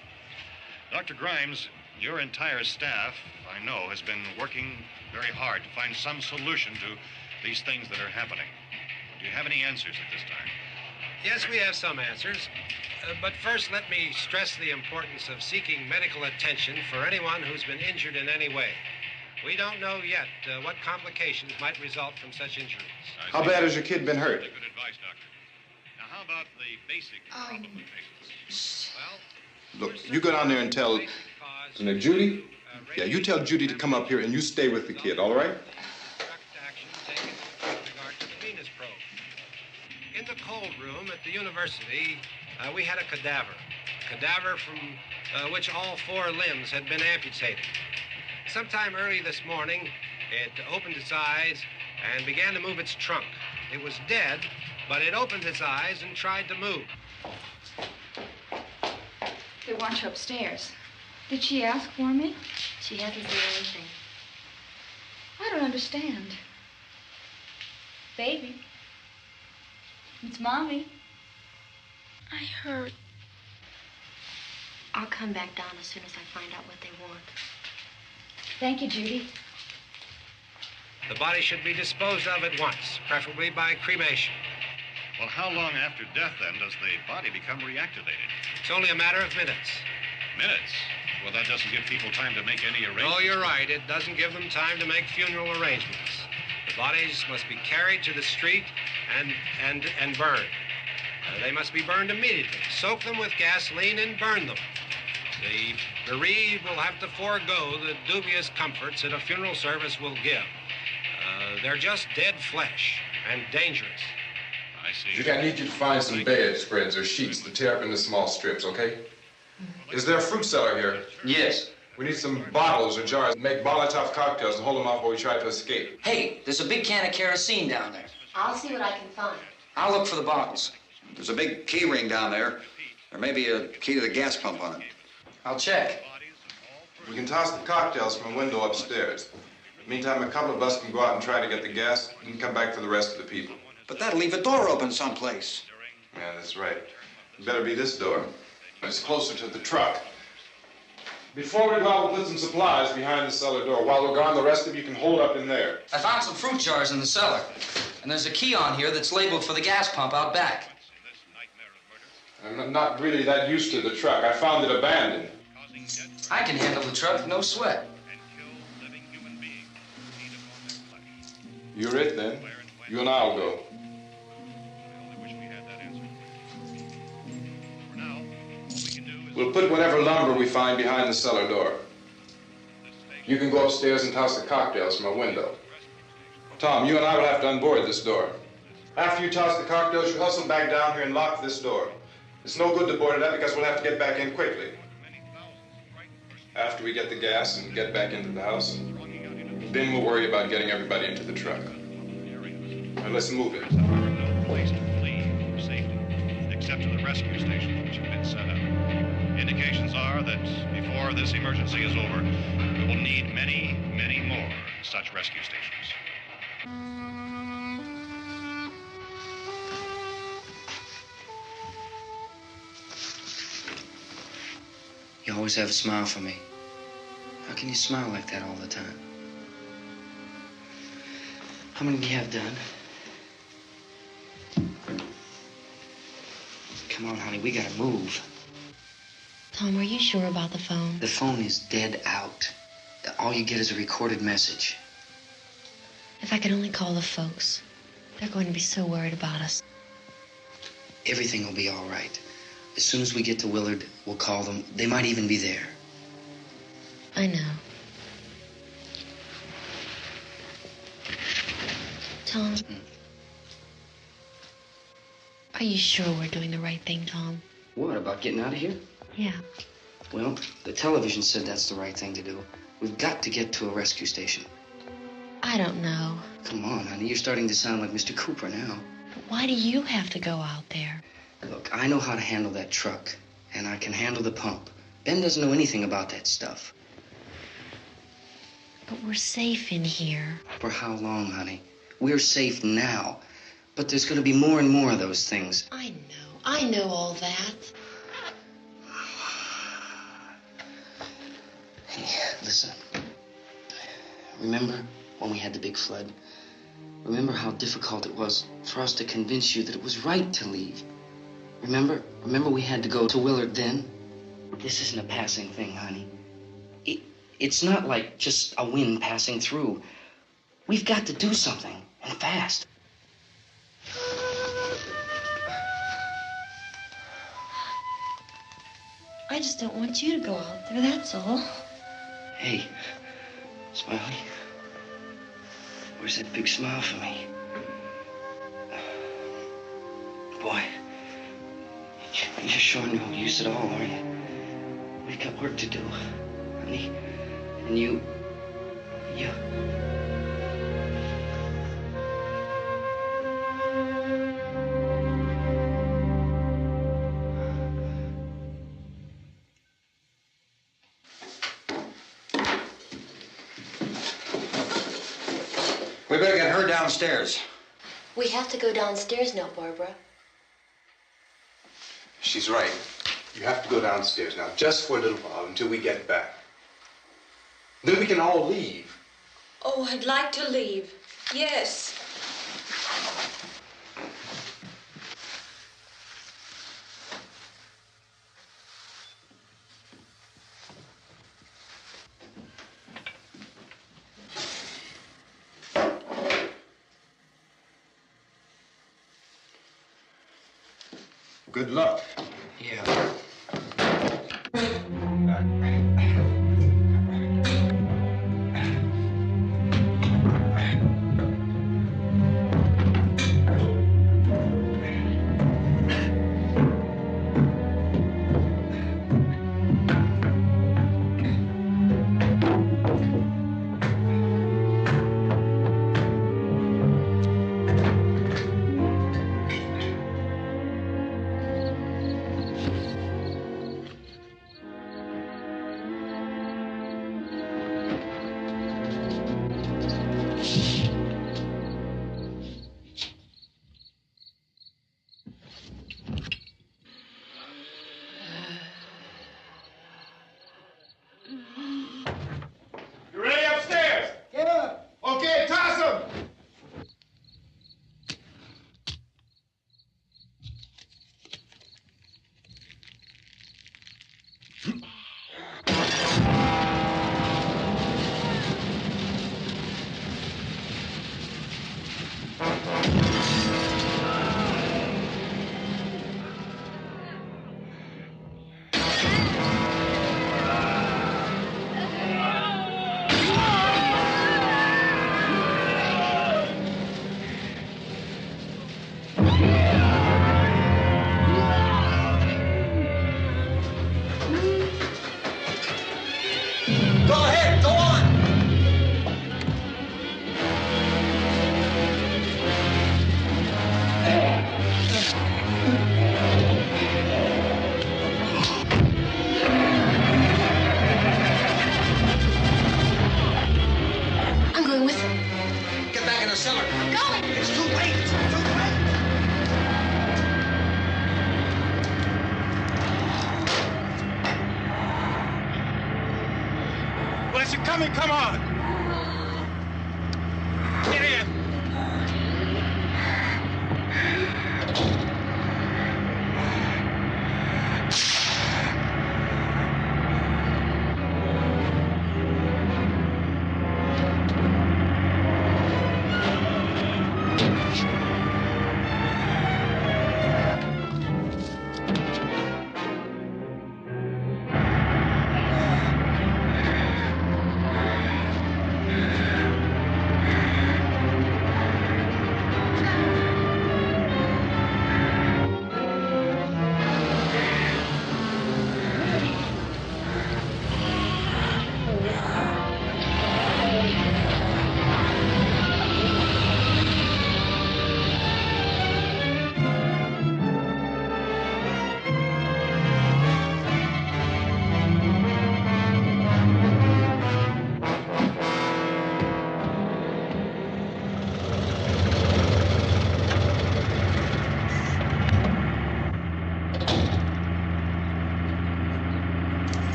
Dr. Grimes, your entire staff, I know, has been working very hard to find some solution to these things that are happening. Do you have any answers at this time? Yes, we have some answers. But first, let me stress the importance of seeking medical attention for anyone who's been injured in any way. We don't know yet what complications might result from such injuries. How bad has your kid been hurt? Good advice, Doctor. Now, how about the basic complications? Look, you go down there and tell... Now, Judy? Yeah, you tell Judy to come up here and you stay with the kid, all right? In the cold room at the university, we had a cadaver from which all 4 limbs had been amputated. Sometime early this morning, it opened its eyes and began to move its trunk. It was dead, but it opened its eyes and tried to move. They want you upstairs. Did she ask for me? She hasn't said anything. I don't understand. Baby. It's Mommy. I heard. I'll come back down as soon as I find out what they want. Thank you, Judy. The body should be disposed of at once, preferably by cremation. Well, how long after death, then, does the body become reactivated? It's only a matter of minutes. Minutes? Well, that doesn't give people time to make any arrangements. Oh, you're right. It doesn't give them time to make funeral arrangements. The bodies must be carried to the street and burned. They must be burned immediately. Soak them with gasoline and burn them. The bereaved will have to forego the dubious comforts that a funeral service will give. They're just dead flesh and dangerous. I see. Judy, I need you to find some bedspreads or sheets to tear up into small strips, okay? Is there a fruit cellar here? Yes. We need some bottles or jars. Make Molotov cocktails and hold them off while we try to escape. Hey, there's a big can of kerosene down there. I'll see what I can find. I'll look for the bottles. There's a big key ring down there. There may be a key to the gas pump on it. I'll check. We can toss the cocktails from a window upstairs. Meantime, a couple of us can go out and try to get the gas and come back for the rest of the people. But that'll leave a door open someplace. Yeah, that's right. It better be this door. It's closer to the truck. Before we go out, we'll put some supplies behind the cellar door. While we're gone, the rest of you can hold up in there. I found some fruit jars in the cellar. And there's a key on here that's labeled for the gas pump out back. I'm not really that used to the truck. I found it abandoned. I can handle the truck, no sweat. You're it, then. You and I'll go. We'll put whatever lumber we find behind the cellar door. You can go upstairs and toss the cocktails from a window. Tom, you and I will have to unboard this door. After you toss the cocktails, you hustle back down here and lock this door. It's no good to board it up because we'll have to get back in quickly. After we get the gas and get back into the house, then we'll worry about getting everybody into the truck. Now let's move it. No place to flee for safety, except to the rescue stations which have been set up. Indications are that before this emergency is over, we will need many, many more such rescue stations. You always have a smile for me. How can you smile like that all the time? How many do you have done? Come Come on, honey, we gotta move. Tom, are you sure about the phone? The phone is dead out. All you get is a recorded message. If I could only call the folks. They're going to be so worried about us. Everything will be all right. As soon as we get to Willard, we'll call them. They might even be there. I know. Tom, are you sure we're doing the right thing, Tom? What, about getting out of here? Yeah. Well, the television said that's the right thing to do. We've got to get to a rescue station. I don't know. Come on, honey, you're starting to sound like Mr. Cooper now. But why do you have to go out there? Look, I know how to handle that truck, and I can handle the pump. Ben doesn't know anything about that stuff. But we're safe in here. For how long, honey? We're safe now. But there's going to be more and more of those things. I know all that. Hey, listen. Remember when we had the big flood? Remember how difficult it was for us to convince you that it was right to leave? Remember we had to go to Willard then? This isn't a passing thing, honey. It's not like just a wind passing through. We've got to do something, and fast. I just don't want you to go out there, that's all. Hey, Smiley, where's that big smile for me? Boy, you're showing no use at all, are you? We've got work to do, honey. And you... We better get her downstairs. We have to go downstairs now, Barbara. She's right. You have to go downstairs now, just for a little while, until we get back. Then we can all leave. Oh, I'd like to leave. Yes. Good luck. Yeah. You ready upstairs? Yeah. Okay, toss him. Go ahead, go on. I'm going with him. Get back in the cellar. I'm going. It's too late. It's too late. Well, as you're coming, come on. Get in.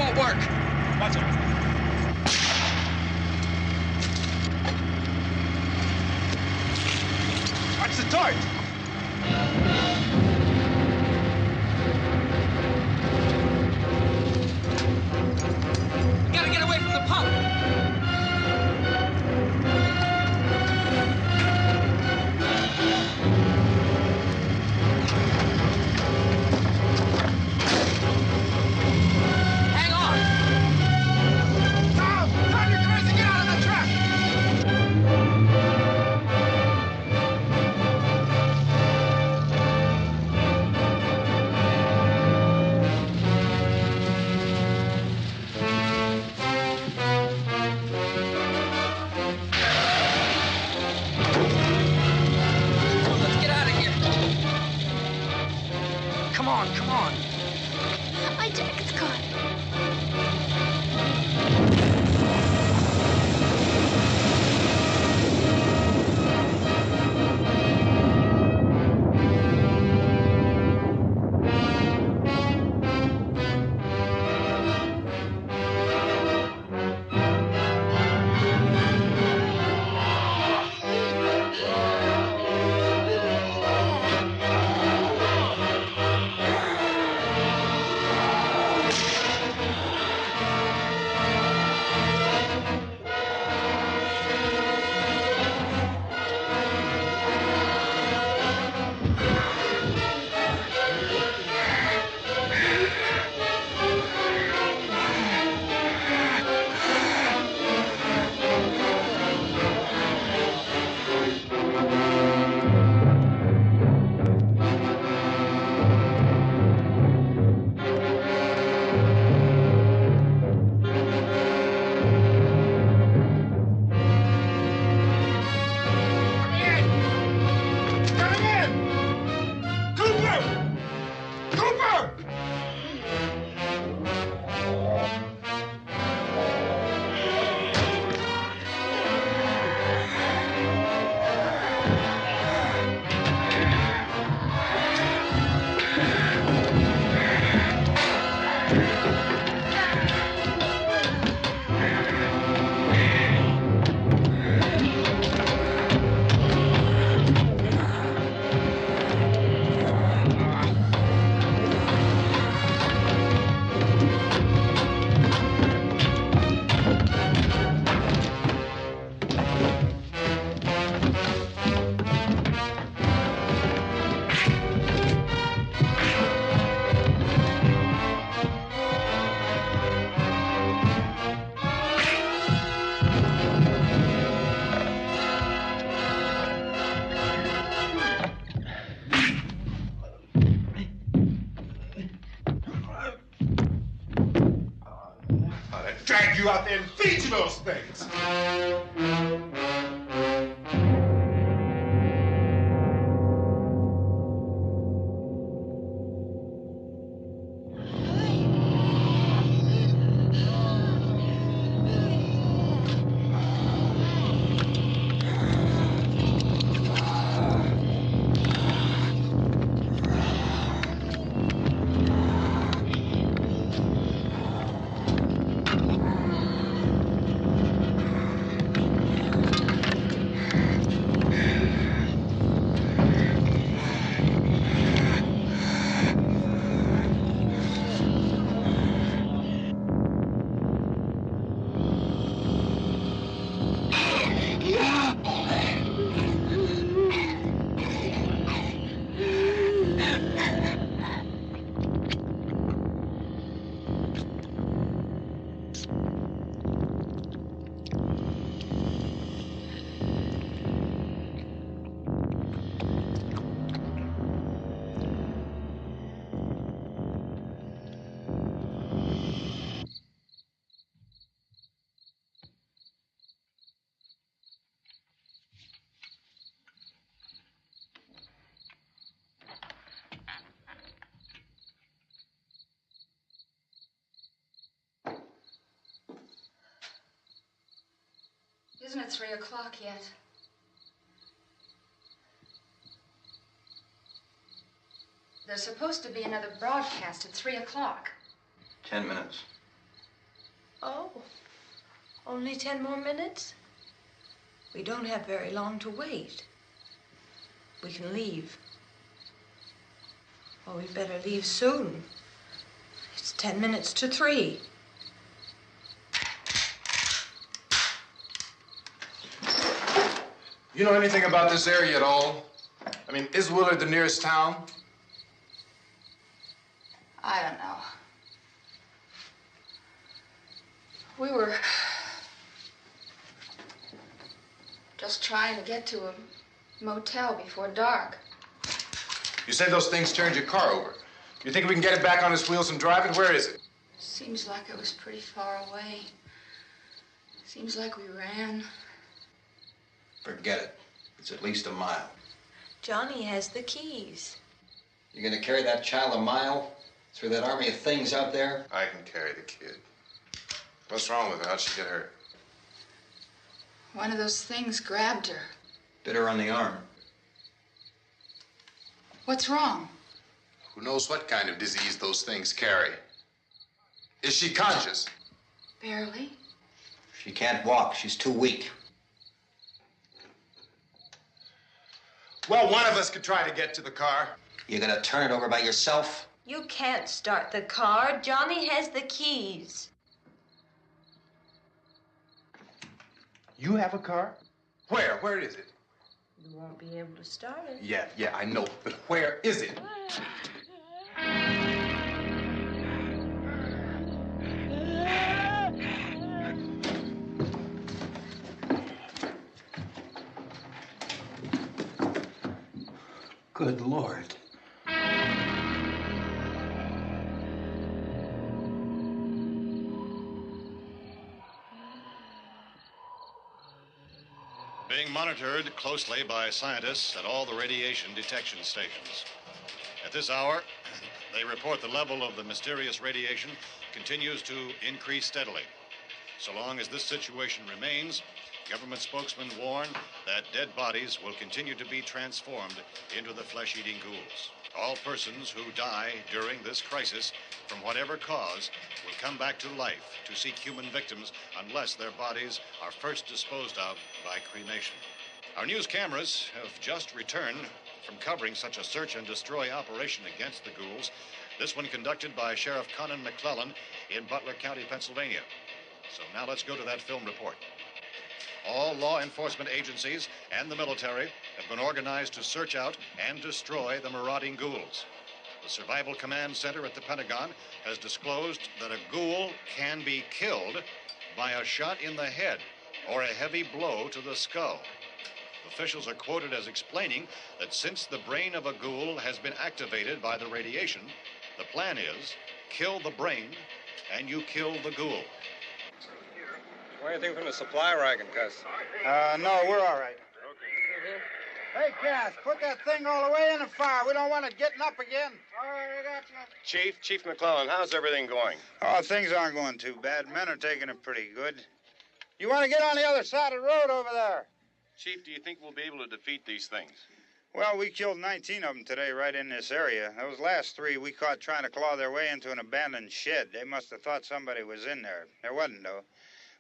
won't work. What's it? Watch the torch! We gotta get away from the pump. Hang on. Tom! Tom, you're crazy! Get out of the truck! Let's get out of here. Come on, come on. My jacket's caught. Drag you out there and feed you those things! Isn't it 3 o'clock yet? There's supposed to be another broadcast at 3 o'clock. 10 minutes. Oh, only 10 more minutes? We don't have very long to wait. We can leave. Well, we better leave soon. It's 10 minutes to 3. You know anything about this area at all? I mean, is Willard the nearest town? I don't know. We were just trying to get to a motel before dark. You said those things turned your car over. You think we can get it back on its wheels and drive it? Where is it? Seems like it was pretty far away. Seems like we ran. Forget it. It's at least a mile. Johnny has the keys. You're gonna carry that child a mile through that army of things out there? I can carry the kid. What's wrong with her? How'd she get hurt? One of those things grabbed her. Bit her on the arm. What's wrong? Who knows what kind of disease those things carry? Is she conscious? Barely. She can't walk. She's too weak. Well, one of us could try to get to the car. You gonna turn it over by yourself? You can't start the car. Johnny has the keys. You have a car? Where? Where is it? You won't be able to start it. Yeah, I know. But where is it? Good Lord. Being monitored closely by scientists at all the radiation detection stations. At this hour, they report the level of the mysterious radiation continues to increase steadily. So long as this situation remains, government spokesmen warn that dead bodies will continue to be transformed into the flesh-eating ghouls. All persons who die during this crisis, from whatever cause, will come back to life to seek human victims unless their bodies are first disposed of by cremation. Our news cameras have just returned from covering such a search and destroy operation against the ghouls, this one conducted by Sheriff Conan McClellan in Butler County, Pennsylvania. So now let's go to that film report. All law enforcement agencies and the military have been organized to search out and destroy the marauding ghouls. The Survival Command Center at the Pentagon has disclosed that a ghoul can be killed by a shot in the head or a heavy blow to the skull. Officials are quoted as explaining that since the brain of a ghoul has been activated by the radiation, the plan is kill the brain and you kill the ghoul. Anything from the supply wagon, Cuss? No, we're all right. Hey, Cass, put that thing all the way in the fire. We don't want it getting up again. All right, I got you. Chief McClellan, how's everything going? Oh, things aren't going too bad. Men are taking it pretty good. You want to get on the other side of the road over there? Chief, do you think we'll be able to defeat these things? Well, we killed 19 of them today right in this area. Those last 3 we caught trying to claw their way into an abandoned shed. They must have thought somebody was in there. There wasn't, though.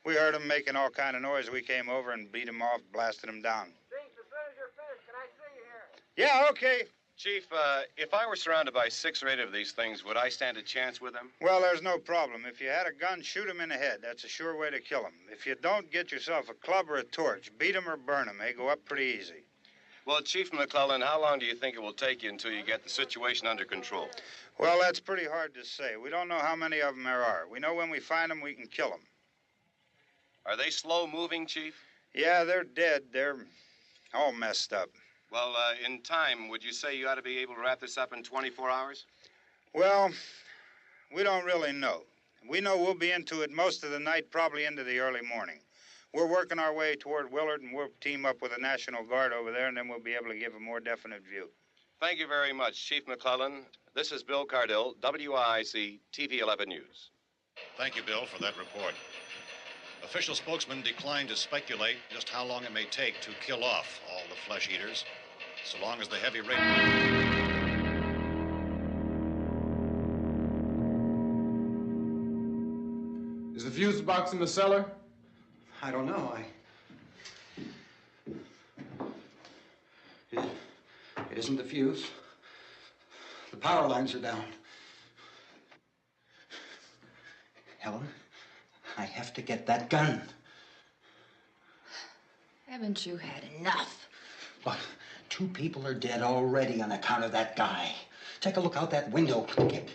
We heard them making all kind of noise. We came over and beat them off, blasted them down. Jinx, as soon as you're finished, can I see you here? Yeah, okay. Chief, if I were surrounded by 6 or 8 of these things, would I stand a chance with them? Well, there's no problem. If you had a gun, shoot them in the head. That's a sure way to kill them. If you don't, get yourself a club or a torch. Beat them or burn them. They go up pretty easy. Well, Chief McClellan, how long do you think it will take you until you get the situation under control? Well, that's pretty hard to say. We don't know how many of them there are. We know when we find them, we can kill them. Are they slow-moving, Chief? Yeah, they're dead. They're all messed up. Well, in time, would you say you ought to be able to wrap this up in 24 hours? Well, we don't really know. We know we'll be into it most of the night, probably into the early morning. We're working our way toward Willard, and we'll team up with the National Guard over there, and then we'll be able to give a more definite view. Thank you very much, Chief McClellan. This is Bill Cardill, WIC TV 11 News. Thank you, Bill, for that report. Official spokesmen declined to speculate just how long it may take to kill off all the flesh eaters, so long as the heavy rain... Is the fuse box sparks in the cellar? I don't know. It isn't the fuse. The power lines are down. Helen, I have to get that gun. Haven't you had enough? But 2 people are dead already on account of that guy. Take a look out that window. Get...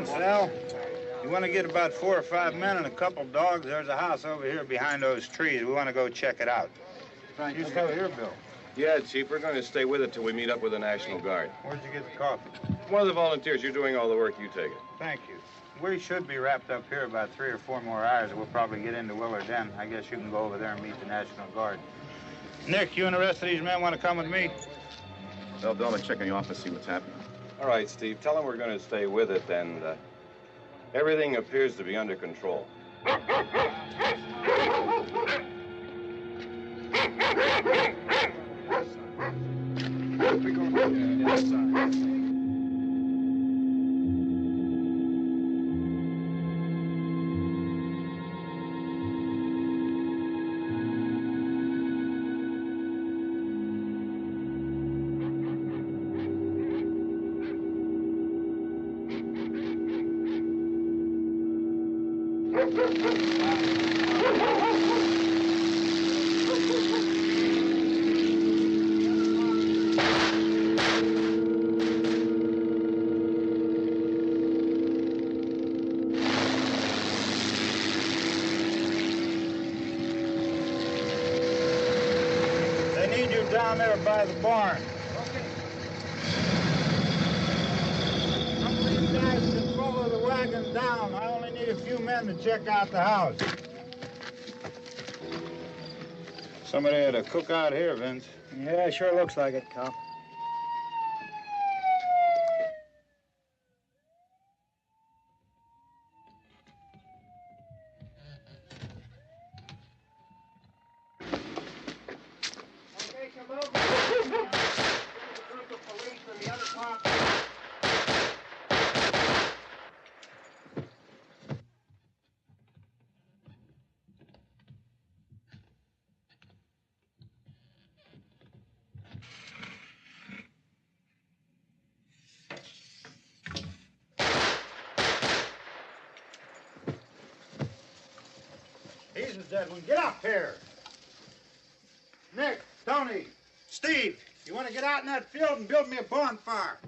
Vince, Al. You want to get about 4 or 5 men and a couple dogs? There's a house over here behind those trees. We want to go check it out. You still here, Bill? Yeah, Chief, we're going to stay with it till we meet up with the National Guard. Where'd you get the coffee? One of the volunteers. You're doing all the work. You take it. Thank you. We should be wrapped up here about 3 or 4 more hours. We'll probably get into Willard then. I guess you can go over there and meet the National Guard. Nick, you and the rest of these men want to come with me? Well, Bill, I'm check in the office, see what's happening. All right, Steve. Tell them we're going to stay with it, and everything appears to be under control. Down there by the barn. Okay. Some of these guys can follow the wagon down. I only need a few men to check out the house. Somebody had a cookout here, Vince. Yeah, sure looks like it, Cop. He's the dead one. Get up here. Nick, Tony, Steve, you want to get out in that field and build me a bonfire?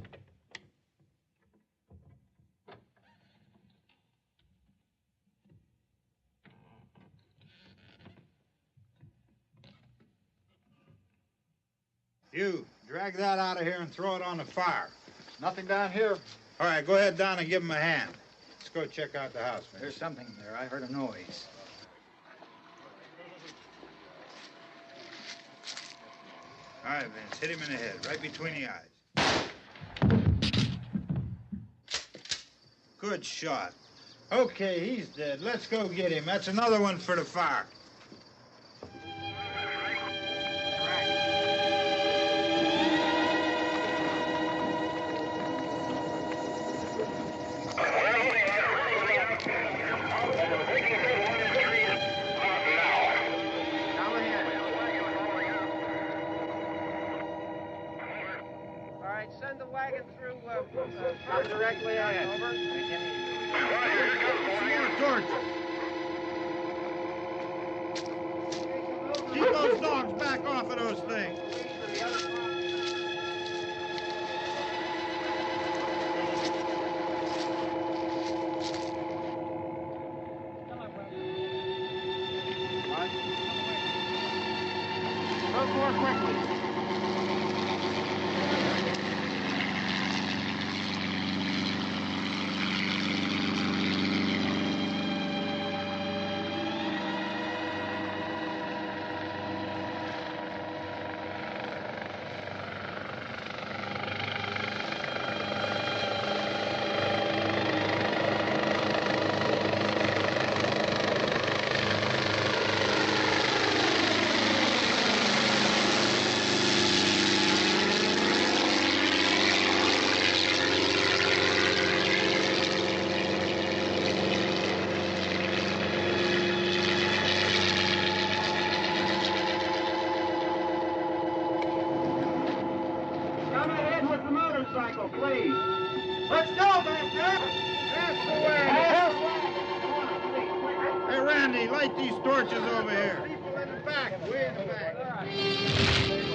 You, drag that out of here and throw it on the fire. Nothing down here. All right, go ahead down and give him a hand. Let's go check out the house, man. There's something there. I heard a noise. All right, Vince, hit him in the head, right between the eyes. Good shot. Okay, he's dead. Let's go get him. That's another one for the fire. Send the wagon through, directly ahead. Over. More torches. Keep those dogs back off of those things. Move more quickly. Please. Let's go back there. That's the way. Hey, Randy, light these torches over here. People in the back, way in the back.